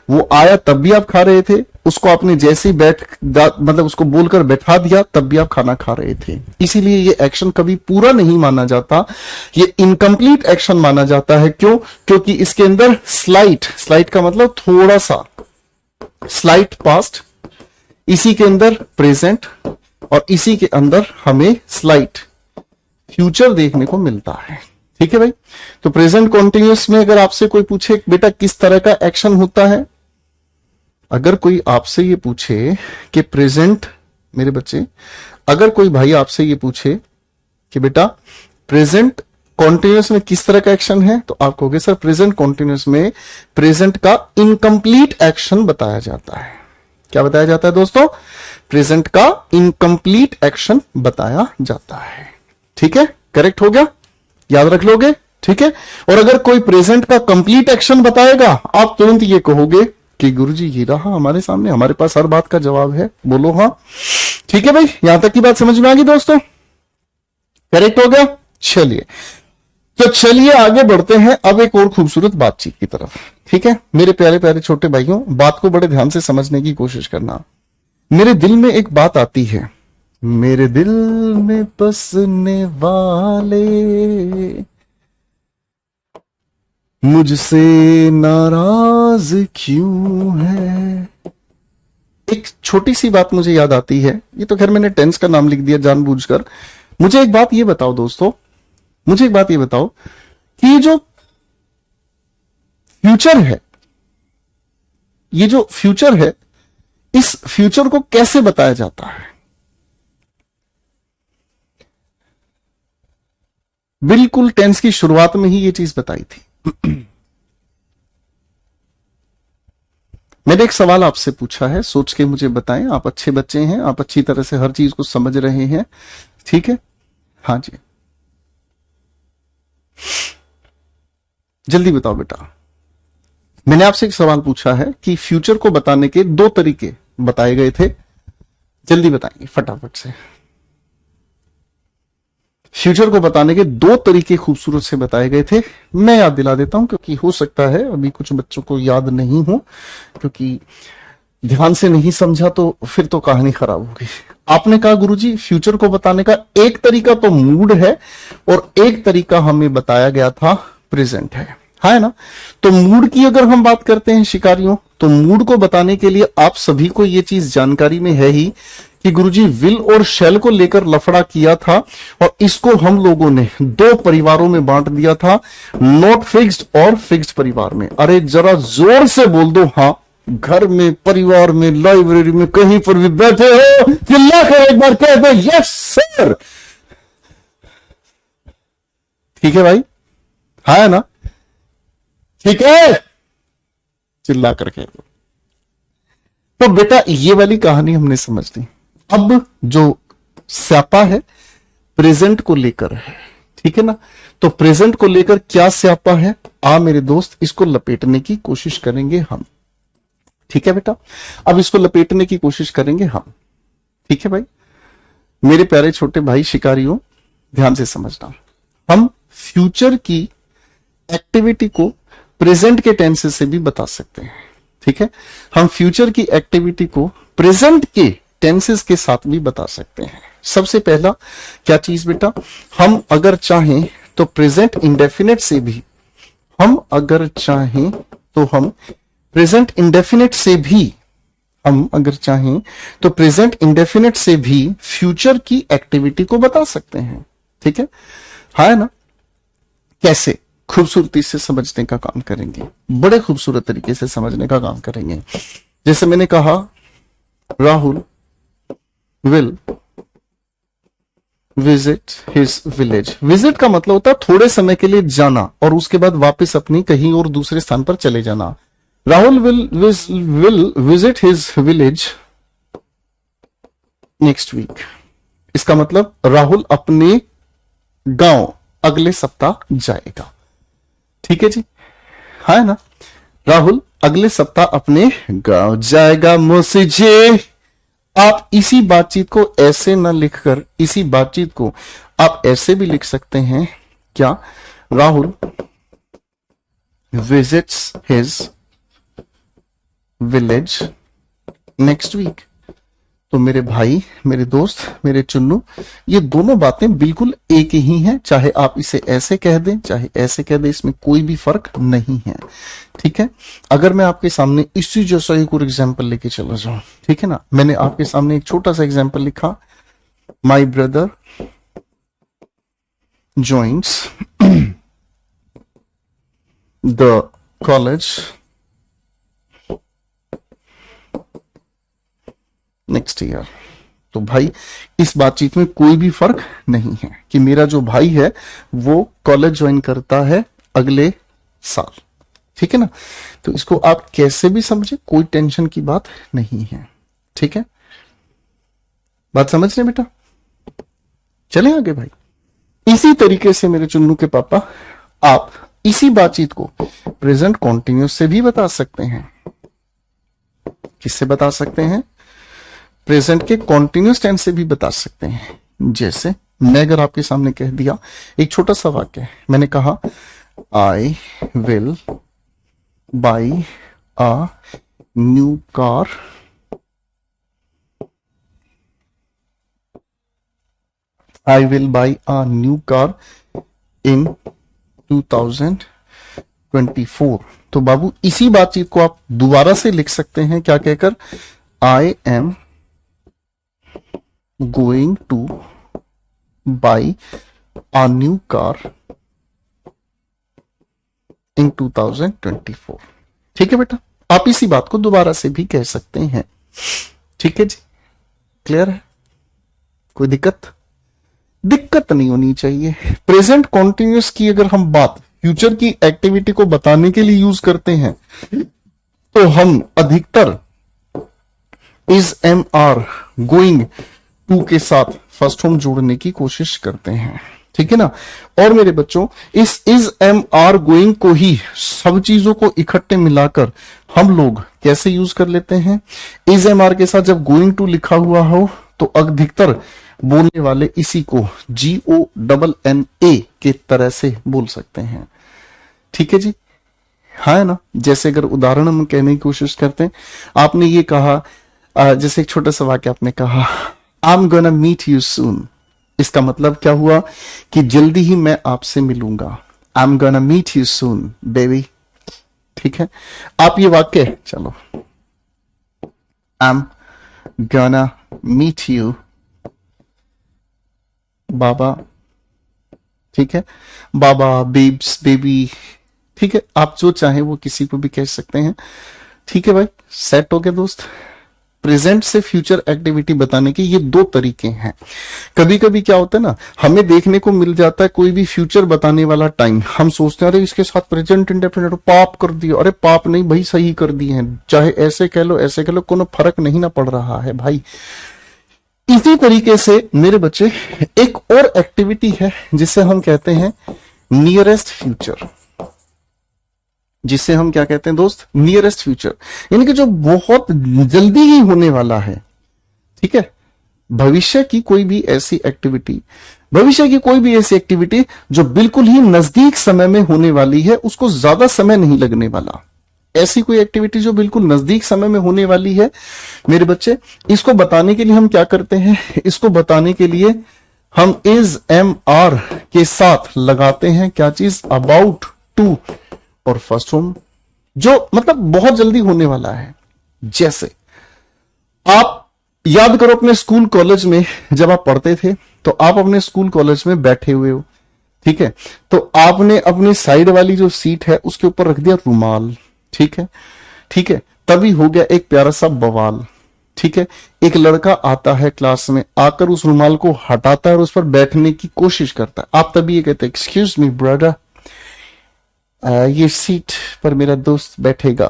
वो आया तब भी आप खा रहे थे, उसको आपने जैसे ही मतलब उसको बोलकर बैठा दिया तब भी आप खाना खा रहे थे। इसीलिए ये एक्शन कभी पूरा नहीं माना जाता, ये इनकम्प्लीट एक्शन माना जाता है। क्यों? क्योंकि इसके अंदर स्लाइट का मतलब थोड़ा सा, स्लाइट पास्ट, इसी के अंदर प्रेजेंट, और इसी के अंदर हमें स्लाइट फ्यूचर देखने को मिलता है। ठीक है भाई? तो प्रेजेंट कॉन्टिन्यूस में अगर आपसे कोई पूछे बेटा किस तरह का एक्शन होता है, अगर कोई आपसे ये पूछे कि प्रेजेंट, मेरे बच्चे, अगर कोई भाई आपसे ये पूछे कि बेटा प्रेजेंट कॉन्टिन्यूस में किस तरह का एक्शन है, तो आप कहोगे सर प्रेजेंट कॉन्टिन्यूस में प्रेजेंट का इनकम्प्लीट एक्शन बताया जाता है। क्या बताया जाता है दोस्तों? प्रेजेंट का इनकम्प्लीट एक्शन बताया जाता है। ठीक है, करेक्ट हो गया, याद रख लोगे। ठीक है, और अगर कोई प्रेजेंट का कंप्लीट एक्शन बताएगा, आप तुरंत ये कहोगे कि गुरुजी ये रहा हमारे सामने, हमारे पास हर बात का जवाब है। बोलो हाँ। ठीक है भाई, यहां तक की बात समझ में आ गई दोस्तों? करेक्ट हो गया। चलिए, तो चलिए आगे बढ़ते हैं अब एक और खूबसूरत बातचीत की तरफ। ठीक है मेरे प्यारे प्यारे छोटे भाइयों, बात को बड़े ध्यान से समझने की कोशिश करना। मेरे दिल में एक बात आती है, मेरे दिल में बसने वाले मुझसे नाराज क्यों है। एक छोटी सी बात मुझे याद आती है, ये तो खैर मैंने टेंस का नाम लिख दिया जानबूझकर। मुझे एक बात ये बताओ दोस्तों, मुझे एक बात ये बताओ कि जो फ्यूचर है, ये जो फ्यूचर है, इस फ्यूचर को कैसे बताया जाता है? बिल्कुल टेंस की शुरुआत में ही ये चीज बताई थी। मैंने एक सवाल आपसे पूछा है, सोच के मुझे बताएं। आप अच्छे बच्चे हैं, आप अच्छी तरह से हर चीज को समझ रहे हैं, ठीक है? हाँ जी, जल्दी बताओ बेटा। मैंने आपसे एक सवाल पूछा है कि फ्यूचर को बताने के दो तरीके बताए गए थे, जल्दी बताएंगे फटाफट से। फ्यूचर को बताने के दो तरीके खूबसूरत से बताए गए थे। मैं याद दिला देता हूं, क्योंकि हो सकता है अभी कुछ बच्चों को याद नहीं हो, क्योंकि ध्यान से नहीं समझा तो फिर तो कहानी खराब होगी। आपने कहा गुरुजी फ्यूचर को बताने का एक तरीका तो मूड है और एक तरीका हमें बताया गया था प्रेजेंट है ना? तो मूड की अगर हम बात करते हैं शिकारियों, तो मूड को बताने के लिए आप सभी को यह चीज जानकारी में है ही कि गुरुजी विल और शैल को लेकर लफड़ा किया था और इसको हम लोगों ने दो परिवारों में बांट दिया था, नॉट फिक्स्ड और फिक्स्ड परिवार में। अरे जरा जोर से बोल दो हाँ। घर में, परिवार में, लाइब्रेरी में, कहीं पर भी बैठे हो, चिल्ला कर एक बार कह दो यस सर। ठीक है भाई, है ना? ठीक है, चिल्ला कर कह दो। तो बेटा ये वाली कहानी हमने समझ ली। अब जो स्यापा है प्रेजेंट को लेकर है, ठीक है ना? तो प्रेजेंट को लेकर क्या स्यापा है, आ मेरे दोस्त, इसको लपेटने की कोशिश करेंगे हम। ठीक है बेटा, अब इसको लपेटने की कोशिश करेंगे हम। ठीक है भाई, मेरे प्यारे छोटे भाई शिकारियों, ध्यान से समझना। हम फ्यूचर की एक्टिविटी को प्रेजेंट के टेंसेस से भी बता सकते हैं। ठीक है, हम फ्यूचर की एक्टिविटी को प्रेजेंट के टेंसेस के साथ भी बता सकते हैं। सबसे पहला क्या चीज बेटा, हम अगर चाहें तो प्रेजेंट इंडेफिनिट से भी, हम अगर चाहें तो हम प्रेजेंट इंडेफिनिट से भी, हम अगर चाहें तो प्रेजेंट इंडेफिनिट से भी फ्यूचर की एक्टिविटी को बता सकते हैं। ठीक है ना? कैसे? खूबसूरती से समझने का काम करेंगे, बड़े खूबसूरत तरीके से समझने का काम करेंगे। जैसे मैंने कहा Rahul will visit his village. Visit का मतलब होता है थोड़े समय के लिए जाना और उसके बाद वापस अपनी कहीं और दूसरे स्थान पर चले जाना। Rahul will visit his village next week. इसका मतलब राहुल अपने गांव अगले सप्ताह जाएगा। ठीक है जी, है ना? राहुल अगले सप्ताह अपने गांव जाएगा। मौसी जी, आप इसी बातचीत को ऐसे न लिखकर, इसी बातचीत को आप ऐसे भी लिख सकते हैं क्या? Rahul visits his village next week. तो मेरे भाई, मेरे दोस्त, मेरे चुन्नू, ये दोनों बातें बिल्कुल एक ही हैं। चाहे आप इसे ऐसे कह दें, चाहे ऐसे कह दें, इसमें कोई भी फर्क नहीं है। ठीक है, अगर मैं आपके सामने इसी जैसा एक और एग्जाम्पल लेके चला जाऊं, ठीक है ना? मैंने आपके सामने एक छोटा सा एग्जाम्पल लिखा, my brother joins the college next year. तो भाई इस बातचीत में कोई भी फर्क नहीं है कि मेरा जो भाई है वो कॉलेज ज्वाइन करता है अगले साल। ठीक है ना? तो इसको आप कैसे भी समझे, कोई टेंशन की बात नहीं है। ठीक है, बात समझ रहे बेटा? चले आगे भाई। इसी तरीके से मेरे चुन्नू के पापा, आप इसी बातचीत को प्रेजेंट कॉन्टिन्यूस से भी बता सकते हैं। किससे बता सकते हैं? प्रेजेंट के कॉन्टिन्यूस टेंस से भी बता सकते हैं। जैसे मैं अगर आपके सामने कह दिया, एक छोटा सा वाक्य, मैंने कहा I will by a new car I will by a new car in 2024। तो बाबू इसी बातचीत को आप दोबारा से लिख सकते हैं, क्या कहकर? I am going two by a new car in 2024। ठीक है बेटा, आप इसी बात को दोबारा से भी कह सकते हैं। ठीक है जी, क्लियर है? कोई दिक्कत? दिक्कत नहीं होनी चाहिए। प्रेजेंट कॉन्टिन्यूस की अगर हम बात फ्यूचर की एक्टिविटी को बताने के लिए यूज करते हैं तो हम अधिकतर is am are going to के साथ फर्स्ट फॉर्म जोड़ने की कोशिश करते हैं। ठीक है ना? और मेरे बच्चों, इस इज एम आर गोइंग को ही सब चीजों को इकट्ठे मिलाकर हम लोग कैसे यूज कर लेते हैं? इज एम आर के साथ जब गोइंग टू लिखा हुआ हो तो अधिकतर बोलने वाले इसी को GONNA के तरह से बोल सकते हैं। ठीक है जी? हाँ है ना? जैसे अगर उदाहरण हम कहने की कोशिश करते हैं, आपने ये कहा, जैसे एक छोटा सा वाक्य आपने कहा, I am gonna meet you soon. इसका मतलब क्या हुआ कि जल्दी ही मैं आपसे मिलूंगा। I am gonna meet you soon baby. ठीक है? आप ये वाक्य, चलो, I am gonna meet you बाबा। ठीक है? बाबा, बेब्स, बेबी। ठीक है? आप जो चाहे वो किसी को भी कह सकते हैं। ठीक है भाई, सेट हो गया दोस्त। प्रेजेंट से फ्यूचर एक्टिविटी बताने के ये दो तरीके हैं। कभी कभी क्या होता है ना, हमें देखने को मिल जाता है कोई भी फ्यूचर बताने वाला टाइम, हम सोचते हैं अरे इसके साथ प्रेजेंट इंडेफिनिट पाप कर दिया। अरे पाप नहीं भाई, सही कर दिए हैं। चाहे ऐसे कह लो ऐसे कह लो, कोनो फर्क नहीं ना पड़ रहा है भाई। इसी तरीके से मेरे बच्चे, एक और एक्टिविटी है जिसे हम कहते हैं नियरेस्ट फ्यूचर। जिससे हम क्या कहते हैं दोस्त? नियरेस्ट फ्यूचर, यानी कि जो बहुत जल्दी ही होने वाला है। ठीक है? भविष्य की कोई भी ऐसी एक्टिविटी, भविष्य की कोई भी ऐसी एक्टिविटी जो बिल्कुल ही नजदीक समय में होने वाली है, उसको ज्यादा समय नहीं लगने वाला। ऐसी कोई एक्टिविटी जो बिल्कुल नजदीक समय में होने वाली है मेरे बच्चे, इसको बताने के लिए हम क्या करते हैं? इसको बताने के लिए हम इज एम आर के साथ लगाते हैं क्या चीज? अबाउट टू और फर्स्ट फॉर्म, जो मतलब बहुत जल्दी होने वाला है। जैसे आप याद करो अपने स्कूल कॉलेज में जब आप पढ़ते थे, तो आप अपने स्कूल कॉलेज में बैठे हुए हो। ठीक है? तो आपने अपनी साइड वाली जो सीट है उसके ऊपर रख दिया रुमाल। ठीक है? ठीक है? तभी हो गया एक प्यारा सा बवाल। ठीक है? एक लड़का आता है क्लास में, आकर उस रुमाल को हटाता है और उस पर बैठने की कोशिश करता है। आप तभी ये कहते हैं एक्सक्यूज मी ब्रदर, ये सीट पर मेरा दोस्त बैठेगा।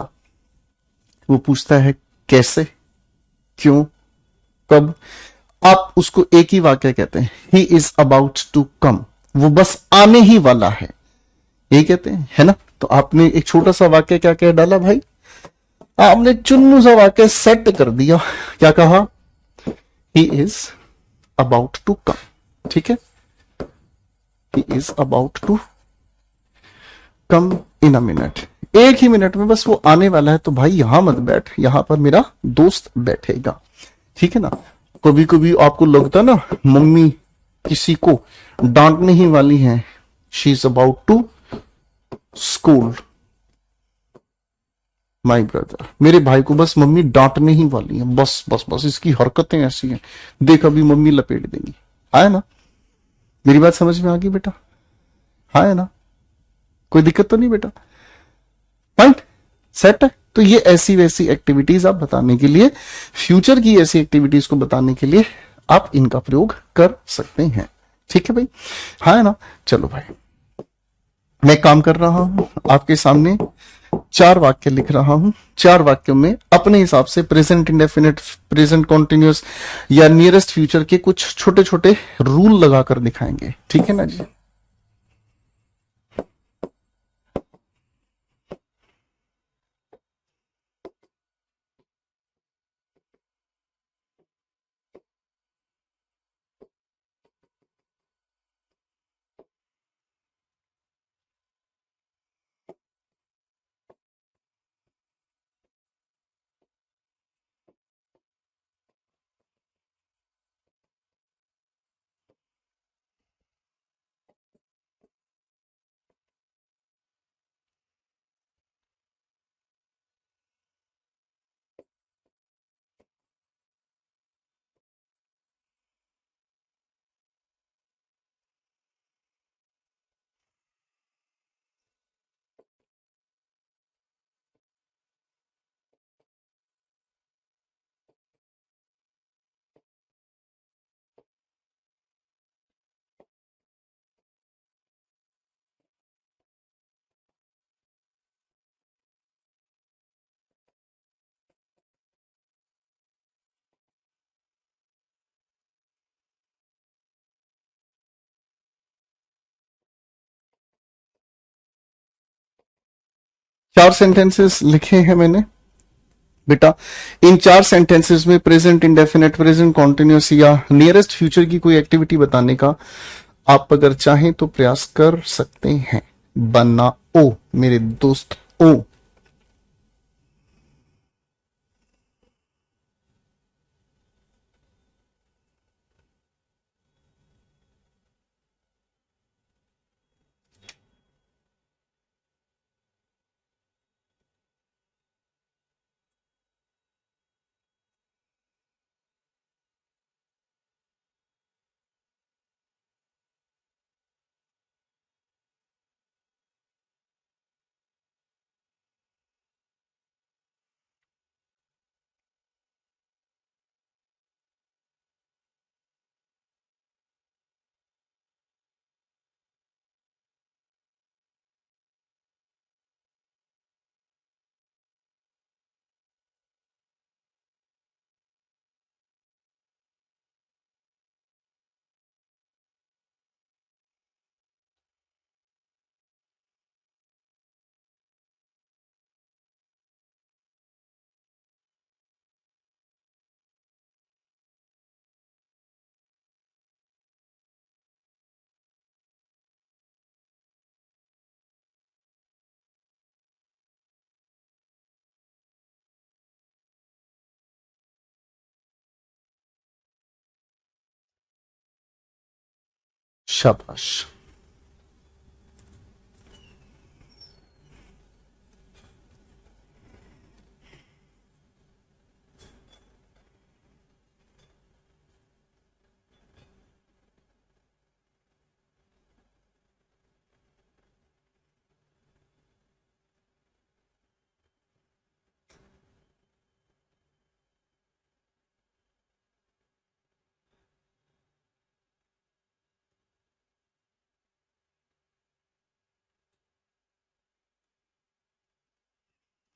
वो पूछता है कैसे, क्यों, कब? आप उसको एक ही वाक्य कहते हैं, he is about to come. वो बस आने ही वाला है, यही कहते हैं, है ना? तो आपने एक छोटा सा वाक्य क्या कह डाला भाई? आपने चुन्नू सा वाक्य सेट कर दिया। क्या कहा? He is about to come. ठीक है? He is about to come in a minute. एक ही मिनट में बस वो आने वाला है। तो भाई यहां मत बैठ, यहां पर मेरा दोस्त बैठेगा। ठीक है ना? कभी कभी आपको लगता है ना, मम्मी किसी को डांटने ही वाली है, she is about to school my brother. मेरे भाई को बस मम्मी डांटने ही वाली है, बस बस बस, इसकी हरकतें ऐसी हैं, देख अभी मम्मी लपेट देंगी। है ना? मेरी बात समझ में आ गई बेटा? हाँ है ना? कोई दिक्कत तो नहीं बेटा? पॉइंट सेट है। तो ये ऐसी वैसी एक्टिविटीज आप बताने के लिए, फ्यूचर की ऐसी एक्टिविटीज को बताने के लिए आप इनका प्रयोग कर सकते हैं। ठीक है भाई? हाँ है ना? चलो भाई, मैं काम कर रहा हूं आपके सामने, चार वाक्य लिख रहा हूं। चार वाक्यों में अपने हिसाब से प्रेजेंट इंडेफिनिट, प्रेजेंट कॉन्टिन्यूअस या नियरेस्ट फ्यूचर के कुछ छोटे छोटे रूल लगाकर दिखाएंगे। ठीक है ना जी? 4 सेंटेंसेस लिखे हैं मैंने बेटा। इन 4 सेंटेंसेस में प्रेजेंट इंडेफिनिट, प्रेजेंट कॉन्टिन्यूस या नियरेस्ट फ्यूचर की कोई एक्टिविटी बताने का आप अगर चाहें तो प्रयास कर सकते हैं। बनाओ मेरे दोस्त ओ। शाबाश।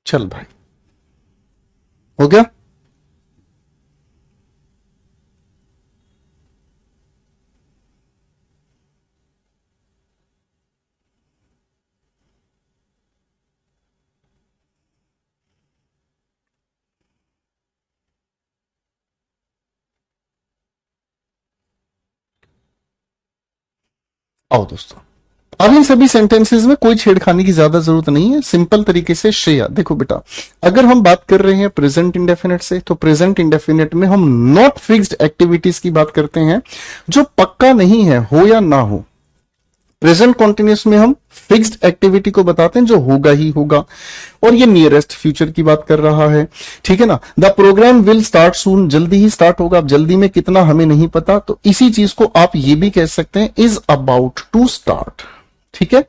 चल भाई, हो गया। आओ दोस्तों, अब इन सभी सेंटेंसेस में कोई छेड़खानी की ज्यादा जरूरत नहीं है। सिंपल तरीके से श्रेया देखो बेटा, अगर हम बात कर रहे हैं प्रेजेंट इंडेफिनिट से, तो प्रेजेंट इंडेफिनिट में हम नॉट फिक्स्ड एक्टिविटीज की बात करते हैं जो पक्का नहीं है, हो या ना हो। प्रेजेंट कॉन्टिन्यूस में हम फिक्स्ड एक्टिविटी को बताते हैं जो होगा ही होगा, और ये नियरेस्ट फ्यूचर की बात कर रहा है, ठीक है ना। The program will start soon, जल्दी ही स्टार्ट होगा। अब जल्दी में कितना हमें नहीं पता, तो इसी चीज को आप ये भी कह सकते हैं इज अबाउट टू स्टार्ट, ठीक है,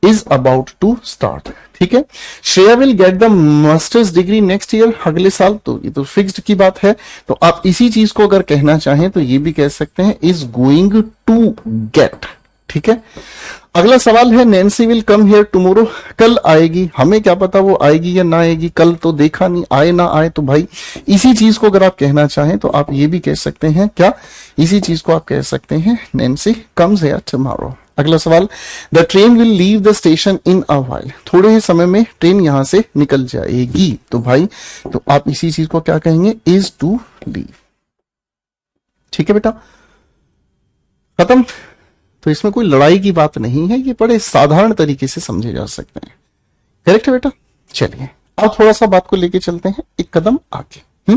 इज अबाउट टू स्टार्ट, ठीक है। Shreya will get the masters degree next year, अगले साल, तो ये तो फिक्स्ड की बात है। तो आप इसी चीज को अगर कहना चाहें तो ये भी कह सकते हैं इज गोइंग टू गेट, ठीक है। अगला सवाल है Nancy will come here tomorrow, कल आएगी। हमें क्या पता वो आएगी या ना आएगी, कल तो देखा नहीं, आए ना आए। तो भाई इसी चीज को अगर आप कहना चाहें तो आप ये भी कह सकते हैं, क्या इसी चीज को आप कह सकते हैं नैन्सी कम्स हियर टुमारो। अगला सवाल, the train will leave the station in a while, थोड़े ही समय में ट्रेन यहां से निकल जाएगी। तो भाई तो आप इसी चीज को क्या कहेंगे, इज टू लीव, ठीक है बेटा, खत्म। तो इसमें कोई लड़ाई की बात नहीं है, ये बड़े साधारण तरीके से समझे जा सकते हैं। करेक्ट है बेटा। चलिए अब थोड़ा सा बात को लेके चलते हैं एक कदम आगे।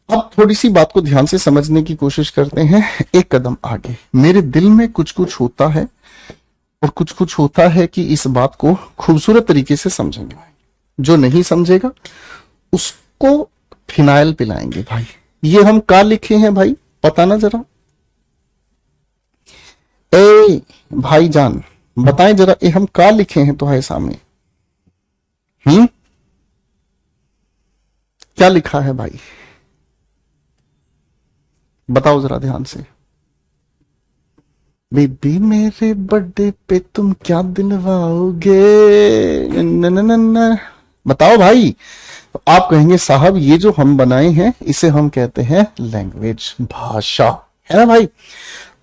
अब थोड़ी सी बात को ध्यान से समझने की कोशिश करते हैं एक कदम आगे। मेरे दिल में कुछ कुछ होता है और कुछ कुछ होता है कि इस बात को खूबसूरत तरीके से समझेंगे। जो नहीं समझेगा उसको फिनाइल पिलाएंगे भाई। ये हम का लिखे हैं भाई, पता ना जरा, ए भाईजान बताएं जरा, ये हम का लिखे हैं तो है सामने, क्या लिखा है भाई, बताओ जरा ध्यान से। बेबी मेरे बर्थडे पे तुम क्या दिलवाओगे, न न न न, बताओ भाई। तो आप कहेंगे साहब ये जो हम बनाए हैं इसे हम कहते हैं लैंग्वेज, भाषा, है ना भाई।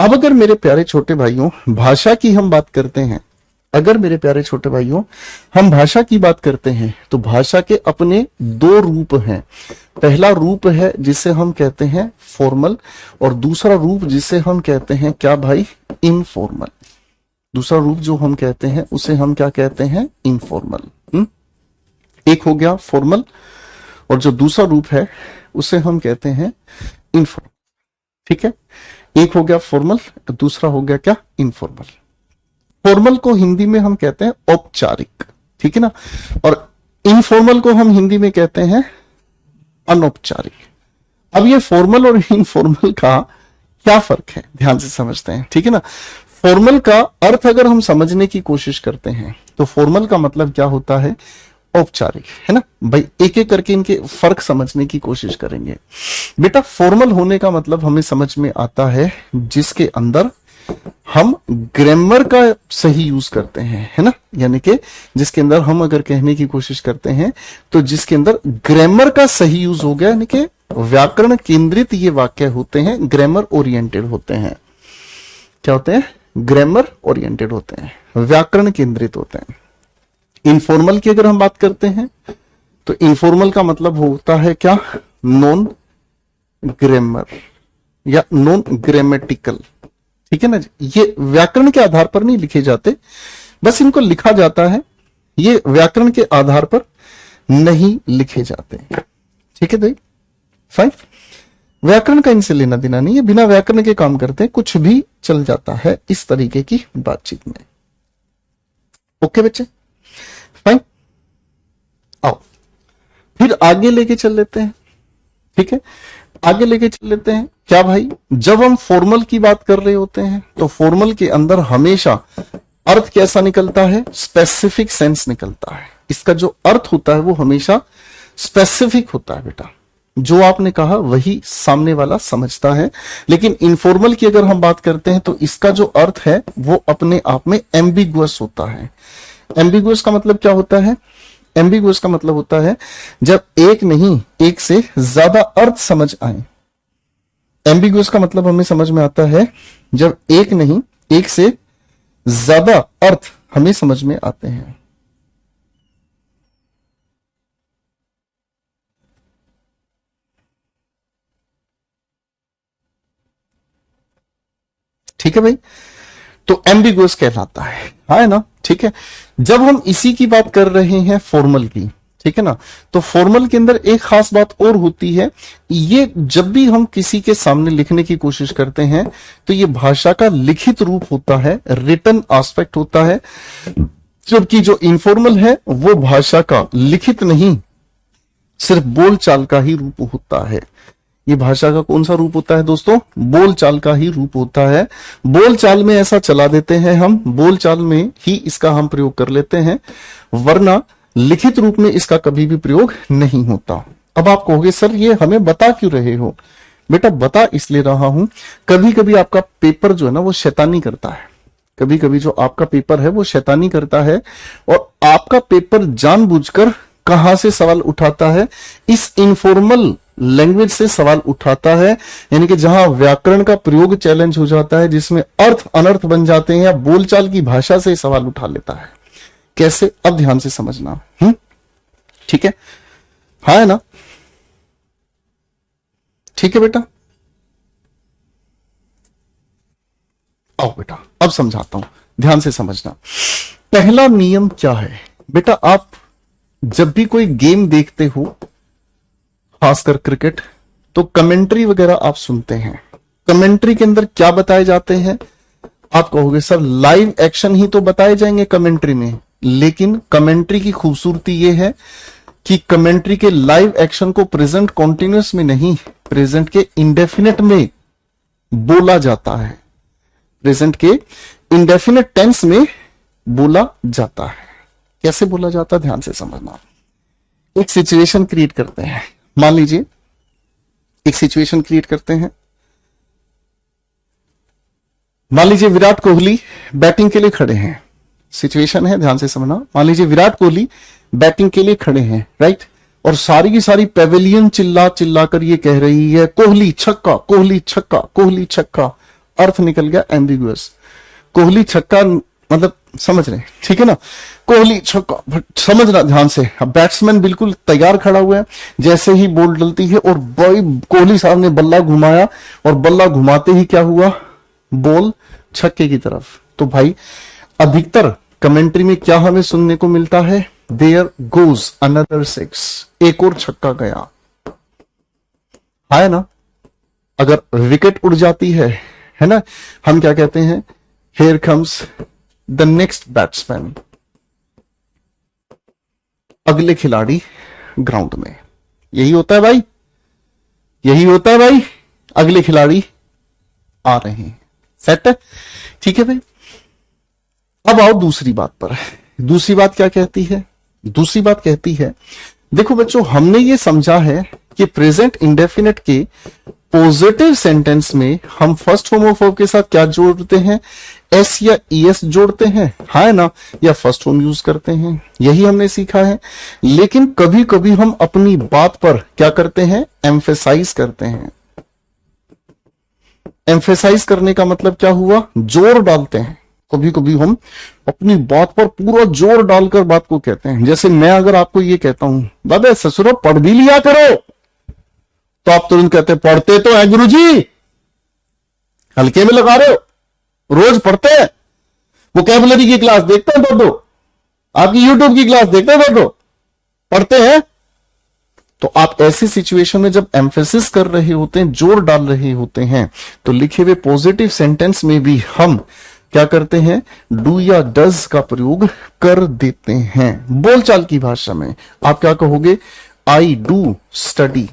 अब अगर मेरे प्यारे छोटे भाइयों भाषा की हम बात करते हैं अगर मेरे प्यारे छोटे भाइयों हम भाषा की बात करते हैं तो भाषा के अपने दो रूप हैं। पहला रूप है जिसे हम कहते हैं फॉर्मल, और दूसरा रूप जिसे हम कहते हैं क्या भाई, इनफॉर्मल। दूसरा रूप जो हम कहते हैं उसे हम क्या कहते हैं, इनफॉर्मल। एक हो गया फॉर्मल और जो दूसरा रूप है उसे हम कहते हैं इनफॉर्मल। ठीक है, एक हो गया फॉर्मल, दूसरा हो गया क्या, इनफॉर्मल। फॉर्मल को हिंदी में हम कहते हैं औपचारिक, ठीक है ना, और इनफॉर्मल को हम हिंदी में कहते हैं अनौपचारिक। अब ये फॉर्मल और इनफॉर्मल का क्या फर्क है, ध्यान से समझते हैं, ठीक है ना। फॉर्मल का अर्थ अगर हम समझने की कोशिश करते हैं तो फॉर्मल का मतलब क्या होता है, औपचारिक, है ना भाई। एक एक करके इनके फर्क समझने की कोशिश करेंगे। बेटा फॉर्मल होने का मतलब हमें समझ में आता है जिसके अंदर हम ग्रामर का सही यूज करते हैं, है ना, यानी कि जिसके अंदर हम अगर कहने की कोशिश करते हैं तो जिसके अंदर ग्रामर का सही यूज हो गया, यानी कि व्याकरण केंद्रित ये वाक्य होते हैं, ग्रामर ओरिएंटेड होते हैं। क्या होते हैं, ग्रामर ओरिएंटेड होते हैं, व्याकरण केंद्रित होते हैं। इनफॉर्मल की अगर हम बात करते हैं तो इनफॉर्मल का मतलब होता है क्या, नॉन ग्रामर या नॉन ग्रामेटिकल, ठीक है ना जी। ये व्याकरण के आधार पर नहीं लिखे जाते, बस इनको लिखा जाता है, ये व्याकरण के आधार पर नहीं लिखे जाते, ठीक है भाई, फाइन। व्याकरण का इनसे लेना देना नहीं है, बिना व्याकरण के काम करते हैं, कुछ भी चल जाता है इस तरीके की बातचीत में। ओके बच्चे, फाइन। आओ फिर आगे लेके चल लेते हैं, ठीक है, आगे लेके चल लेते हैं। क्या भाई, जब हम फॉर्मल की बात कर रहे होते हैं तो फॉर्मल के अंदर हमेशा अर्थ कैसा निकलता है, स्पेसिफिक सेंस निकलता है। इसका जो अर्थ होता है वो हमेशा स्पेसिफिक होता है बेटा, जो आपने कहा वही सामने वाला समझता है। लेकिन इनफॉर्मल की अगर हम बात करते हैं तो इसका जो अर्थ है वो अपने आप में एम्बिगुअस होता है। एम्बिगुअस का मतलब क्या होता है, एम्बिगुअस का मतलब होता है जब एक नहीं एक से ज्यादा अर्थ समझ आए। एम्बिगुअस का मतलब हमें समझ में आता है जब एक नहीं एक से ज्यादा अर्थ हमें समझ में आते हैं। ठीक है भाई, तो एम्बिगुअस कहलाता है ना, ठीक है। जब हम इसी की बात कर रहे हैं फॉर्मल की, ठीक है ना, तो फॉर्मल के अंदर एक खास बात और होती है, ये जब भी हम किसी के सामने लिखने की कोशिश करते हैं तो ये भाषा का लिखित रूप होता है, रिटन एस्पेक्ट होता है, जबकि जो इनफॉर्मल है वो भाषा का लिखित नहीं, सिर्फ बोलचाल का ही रूप होता है। ये भाषा का कौन सा रूप होता है दोस्तों, बोलचाल का ही रूप होता है। बोलचाल में ऐसा चला देते हैं हम, बोलचाल में ही इसका हम प्रयोग कर लेते हैं, वरना लिखित रूप में इसका कभी भी प्रयोग नहीं होता। अब आप कहोगे सर ये हमें बता क्यों रहे हो, बेटा बता इसलिए रहा हूं, कभी कभी आपका पेपर जो है ना वो शैतानी करता है, कभी कभी जो आपका पेपर है वो शैतानी करता है, और आपका पेपर जानबूझकर कहां से सवाल उठाता है, इस इनफॉर्मल लैंग्वेज से सवाल उठाता है, यानी कि जहां व्याकरण का प्रयोग चैलेंज हो जाता है, जिसमें अर्थ अनर्थ बन जाते हैं, या बोलचाल की भाषा से सवाल उठा लेता है। कैसे, अब ध्यान से समझना, ठीक है, हाँ है ना, ठीक है बेटा। आओ बेटा अब समझाता हूं, ध्यान से समझना। पहला नियम क्या है बेटा, आप जब भी कोई गेम देखते हो, खासकर क्रिकेट, तो कमेंट्री वगैरह आप सुनते हैं, कमेंट्री के अंदर क्या बताए जाते हैं, आप कहोगे सर लाइव एक्शन ही तो बताए जाएंगे कमेंट्री में, लेकिन कमेंट्री की खूबसूरती यह है कि कमेंट्री के लाइव एक्शन को प्रेजेंट कॉन्टिन्यूस में नहीं, प्रेजेंट के इंडेफिनिट में बोला जाता है, प्रेजेंट के इंडेफिनिट टेंस में बोला जाता है। कैसे बोला जाता है, ध्यान से समझना। एक सिचुएशन क्रिएट करते हैं, मान लीजिए एक सिचुएशन क्रिएट करते हैं, मान लीजिए विराट कोहली बैटिंग के लिए खड़े हैं, सिचुएशन है ध्यान से समझना। मान लीजिए विराट कोहली बैटिंग के लिए खड़े हैं, राइट, और सारी की सारी पेविलियन चिल्ला चिल्ला कर ये कह रही है कोहली छक्का, कोहली छक्का, कोहली छक्का। अर्थ निकल गया एम्बिगुअस। कोहली छक्का मतलब समझ रहे हैं, ठीक है ना। कोहली छक्का, समझना ध्यान से। अब बैट्समैन बिल्कुल तैयार खड़ा हुआ है, जैसे ही बॉल डलती है और भाई कोहली साहब ने बल्ला घुमाया और बल्ला घुमाते ही क्या हुआ, बॉल छक्के की तरफ। तो भाई अधिकतर कमेंट्री में क्या हमें सुनने को मिलता है, देयर गोज अनदर सिक्स, एक और छक्का गया, है ना। अगर विकेट उड़ जाती है ना, हम क्या कहते हैं, here comes the next batsman, अगले खिलाड़ी ग्राउंड में। यही होता है भाई, यही होता है भाई, अगले खिलाड़ी आ रहे हैं। सेट है, ठीक है भाई। अब आओ दूसरी बात पर। दूसरी बात क्या कहती है, दूसरी बात कहती है, देखो बच्चों हमने ये समझा है कि प्रेजेंट इंडेफिनिट के पॉजिटिव सेंटेंस में हम फर्स्ट फॉर्म ऑफ वर्ब के साथ क्या जोड़ते हैं, एस या ईएस जोड़ते हैं, है ना, या फर्स्ट फॉर्म यूज करते हैं, यही हमने सीखा है। लेकिन कभी कभी हम अपनी बात पर क्या करते हैं, एम्फेसाइज करते हैं। एम्फेसाइज करने का मतलब क्या हुआ, जोर डालते हैं। कभी कभी हम अपनी बात पर पूरा जोर डालकर बात को कहते हैं। जैसे मैं अगर आपको ये कहता हूं, दादा ससुरो पढ़ भी लिया करो, तो आप तुरंत कहते हैं पढ़ते तो है गुरुजी, हल्के में लगा रहे हो, रोज पढ़ते हैं, वोकैबुलरी की क्लास देखते हैं दो, आपकी यूट्यूब की क्लास देखते हैं दो, पढ़ते हैं। तो आप ऐसी सिचुएशन में जब एम्फेसिस कर रहे होते हैं, जोर डाल रहे होते हैं, तो लिखे हुए पॉजिटिव सेंटेंस में भी हम क्या करते हैं, डू या डज का प्रयोग कर देते हैं। बोलचाल की भाषा में आप क्या कहोगे, I do study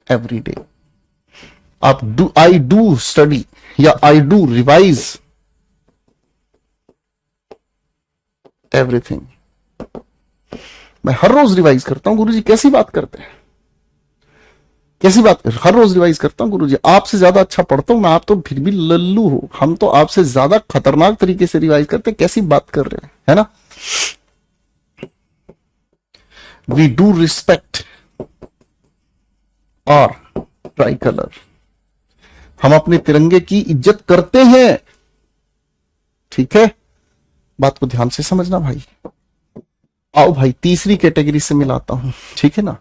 every day. आप आई डू स्टडी या आई डू रिवाइज एवरीथिंग। मैं हर रोज रिवाइज करता हूं गुरुजी। कैसी बात करते हैं, कैसी बात कर, हर रोज रिवाइज करता हूं गुरुजी, आपसे ज्यादा अच्छा पढ़ता हूं मैं, आप तो फिर भी लल्लू हो, हम तो आपसे ज्यादा खतरनाक तरीके से रिवाइज करते हैं, कैसी बात कर रहे हैं, है ना। वी डू रिस्पेक्ट और ट्राई कलर, हम अपने तिरंगे की इज्जत करते हैं, ठीक है। बात को ध्यान से समझना भाई। आओ भाई तीसरी कैटेगरी से मिलाता हूं, ठीक है ना।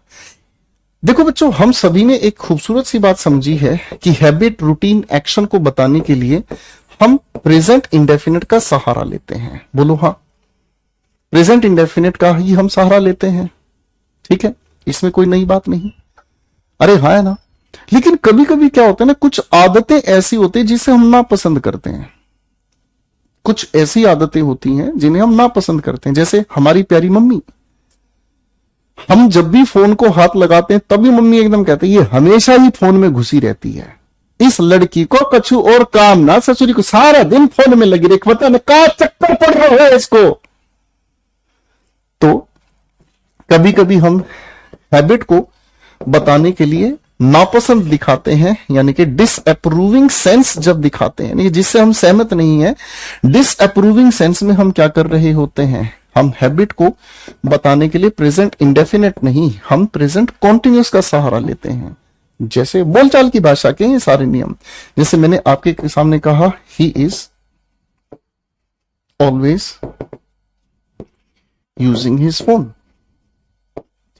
देखो बच्चों हम सभी ने एक खूबसूरत सी बात समझी है कि हैबिट, रूटीन, एक्शन को बताने के लिए हम प्रेजेंट इंडेफिनिट का सहारा लेते हैं। बोलो हाँ, प्रेजेंट इंडेफिनिट का ही हम सहारा लेते हैं, ठीक है, इसमें कोई नई बात नहीं। अरे हाँ है ना। लेकिन कभी कभी क्या होता है ना, कुछ आदतें ऐसी होती है जिसे हम ना पसंद करते हैं, कुछ ऐसी आदतें होती हैं जिन्हें हम ना पसंद करते हैं। जैसे हमारी प्यारी मम्मी, हम जब भी फोन को हाथ लगाते हैं तभी मम्मी एकदम कहते हैं ये हमेशा ही फोन में घुसी रहती है, इस लड़की को कछु और काम ना, ससुरी को सारा दिन फोन में लगी रही, पता नहीं क्या चक्कर पड़ रहा है इसको। तो कभी कभी हम हैबिट को बताने के लिए नापसंद दिखाते हैं, यानी कि डिसअप्रूविंग सेंस जब दिखाते हैं, यानी जिससे हम सहमत नहीं है, डिसअप्रूविंग सेंस में हम क्या कर रहे होते हैं, हम हैबिट को बताने के लिए प्रेजेंट इंडेफिनिट नहीं, हम प्रेजेंट कॉन्टिन्यूस का सहारा लेते हैं। जैसे बोलचाल की भाषा के ये सारे नियम, जैसे मैंने आपके सामने कहा, he is always using his phone,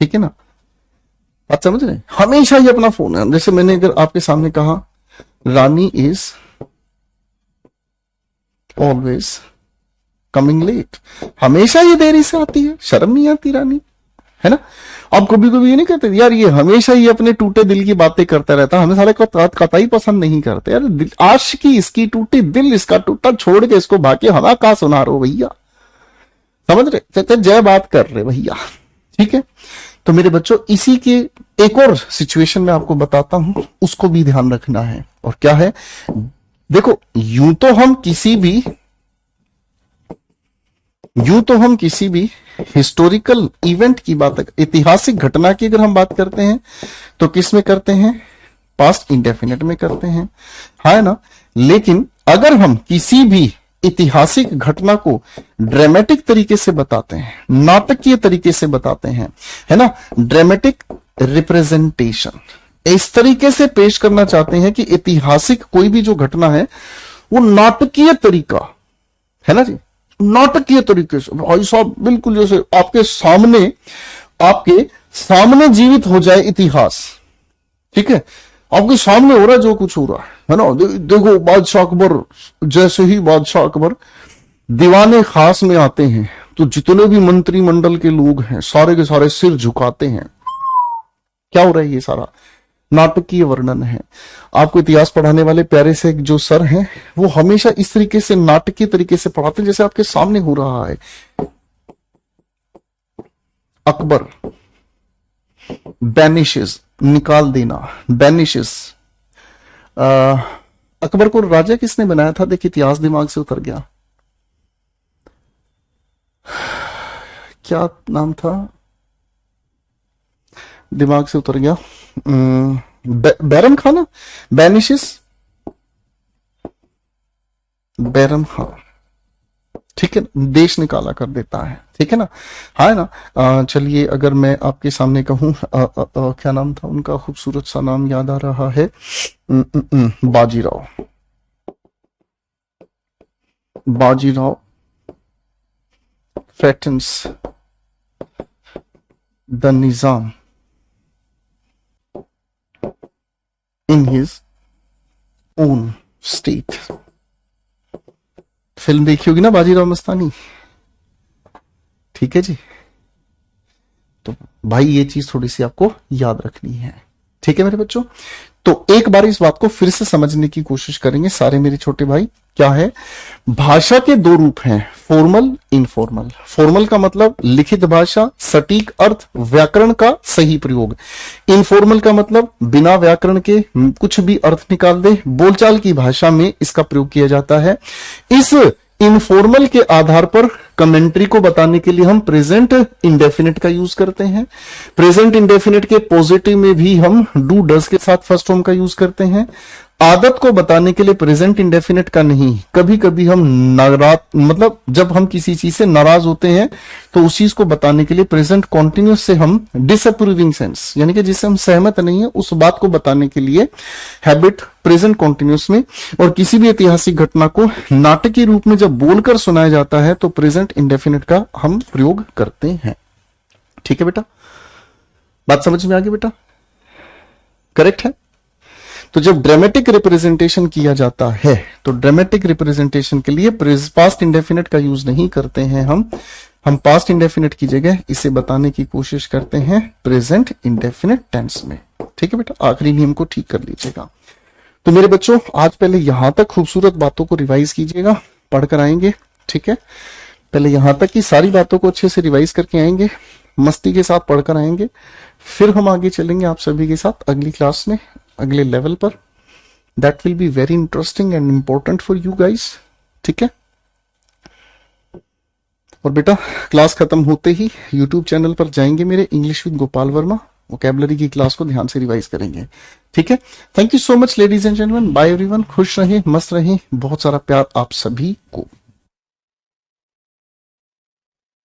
ठीक है ना, बात समझ रहे, हमेशा ही अपना फोन है। जैसे मैंने अगर आपके सामने कहा, रानी इज ऑलवेज कमिंग लेट, हमेशा ये देरी से आती है, शर्म नहीं आती रानी, है ना। आप कभी कभी ये नहीं कहते यार ये हमेशा ही अपने टूटे दिल की बातें करता रहता, हमें सारे को कतई पसंद नहीं करते यार, आशिकी इसकी टूटी, दिल इसका टूटा, छोड़ के इसको बाकी हवा का सुना रहे हो भैया, समझ रहे, जय बात कर रहे भैया, ठीक है। तो मेरे बच्चों इसी के एक और सिचुएशन में आपको बताता हूं, उसको भी ध्यान रखना है। और क्या है, देखो यूं तो हम किसी भी हिस्टोरिकल इवेंट की बात, ऐतिहासिक घटना की अगर हम बात करते हैं तो किस में करते हैं, पास्ट इंडेफिनिट में करते हैं, है ना। लेकिन अगर हम किसी भी ऐतिहासिक घटना को ड्रामेटिक तरीके से बताते हैं, नाटकीय तरीके से बताते हैं, है ना, ड्रामेटिक रिप्रेजेंटेशन, इस तरीके से पेश करना चाहते हैं कि ऐतिहासिक कोई भी जो घटना है वो नाटकीय तरीका, है ना जी, नाटकीय तरीके से भाई साहब, बिल्कुल जैसे आपके सामने जीवित हो जाए इतिहास। ठीक है, आपके सामने हो रहा है जो कुछ हो रहा है ना। देखो बादशाह अकबर, जैसे ही बादशाह अकबर दीवाने खास में आते हैं तो जितने भी मंत्रिमंडल के लोग हैं सारे के सारे सिर झुकाते हैं। क्या हो रहा है, ये सारा नाटकीय वर्णन है। आपको इतिहास पढ़ाने वाले प्यारे से जो सर हैं वो हमेशा इस तरीके से नाटकीय तरीके से पढ़ाते हैं जैसे आपके सामने हो रहा है। अकबर बैनिशेस, निकाल देना, बैनिशेस। अकबर को राजा किसने बनाया था? देखिए इतिहास दिमाग से उतर गया। क्या नाम था, दिमाग से उतर गया। बैरम खान ना, बैनिशेस, बैरम खान। ठीक है, देश निकाला कर देता है। ठीक है ना, हाँ है ना। चलिए अगर मैं आपके सामने कहूं, क्या नाम था उनका, खूबसूरत सा नाम याद आ रहा है, Bajirao, Bajirao threatens the Nizam in his own state। Film देखी होगी ना बाजीराव मस्तानी। ठीक है जी, तो भाई ये चीज थोड़ी सी आपको याद रखनी है। ठीक है मेरे बच्चों, तो एक बार इस बात को फिर से समझने की कोशिश करेंगे सारे मेरे छोटे भाई। क्या है, भाषा के दो रूप हैं, फॉर्मल, इनफॉर्मल। फॉर्मल का मतलब लिखित भाषा, सटीक अर्थ, व्याकरण का सही प्रयोग। इनफॉर्मल का मतलब बिना व्याकरण के कुछ भी अर्थ निकाल दे, बोलचाल की भाषा में इसका प्रयोग किया जाता है। इस इनफॉर्मल के आधार पर कमेंट्री को बताने के लिए हम प्रेजेंट इंडेफिनिट का यूज करते हैं। प्रेजेंट इंडेफिनिट के पॉजिटिव में भी हम डू डज के साथ फर्स्ट फॉर्म का यूज करते हैं। आदत को बताने के लिए प्रेजेंट इंडेफिनिट का नहीं, कभी कभी हम नाराज, मतलब जब हम किसी चीज से नाराज होते हैं तो उस चीज को बताने के लिए प्रेजेंट कॉन्टिन्यूस से हम डिसअप्रूविंग सेंस, यानी कि जिससे हम सहमत नहीं है उस बात को बताने के लिए हैबिट प्रेजेंट कॉन्टिन्यूस में। और किसी भी ऐतिहासिक घटना को नाटकीय रूप में जब बोलकर सुनाया जाता है तो प्रेजेंट इंडेफिनिट का हम प्रयोग करते हैं। ठीक है बेटा, बात समझ में आ गई बेटा? करेक्ट है। तो जब ड्रामेटिक रिप्रेजेंटेशन किया जाता है तो ड्रामेटिक रिप्रेजेंटेशन के लिए पास्ट इंडेफिनिट का यूज नहीं करते हैं हम पास्ट इंडेफिनिट की जगह इसे बताने की कोशिश करते हैं प्रेजेंट इंडेफिनिट टेंस में। ठीक है बेटा, आखिरी नियम को ठीक कर लीजिएगा। तो मेरे बच्चों आज पहले यहां तक खूबसूरत बातों को रिवाइज कीजिएगा, पढ़कर आएंगे। ठीक है, पहले यहां तक की सारी बातों को अच्छे से रिवाइज करके आएंगे, मस्ती के साथ पढ़कर आएंगे। फिर हम आगे चलेंगे आप सभी के साथ अगली क्लास में, अगले लेवल पर। That will be very interesting and important for you guys. ठीक है, और बेटा क्लास खत्म होते ही यूट्यूब चैनल पर जाएंगे मेरे English with Gopal Verma, vocabulary की क्लास को ध्यान से रिवाइज करेंगे। ठीक है, thank you so much ladies and gentleman, bye everyone. खुश रहें, मस्त रहें, बहुत सारा प्यार आप सभी को।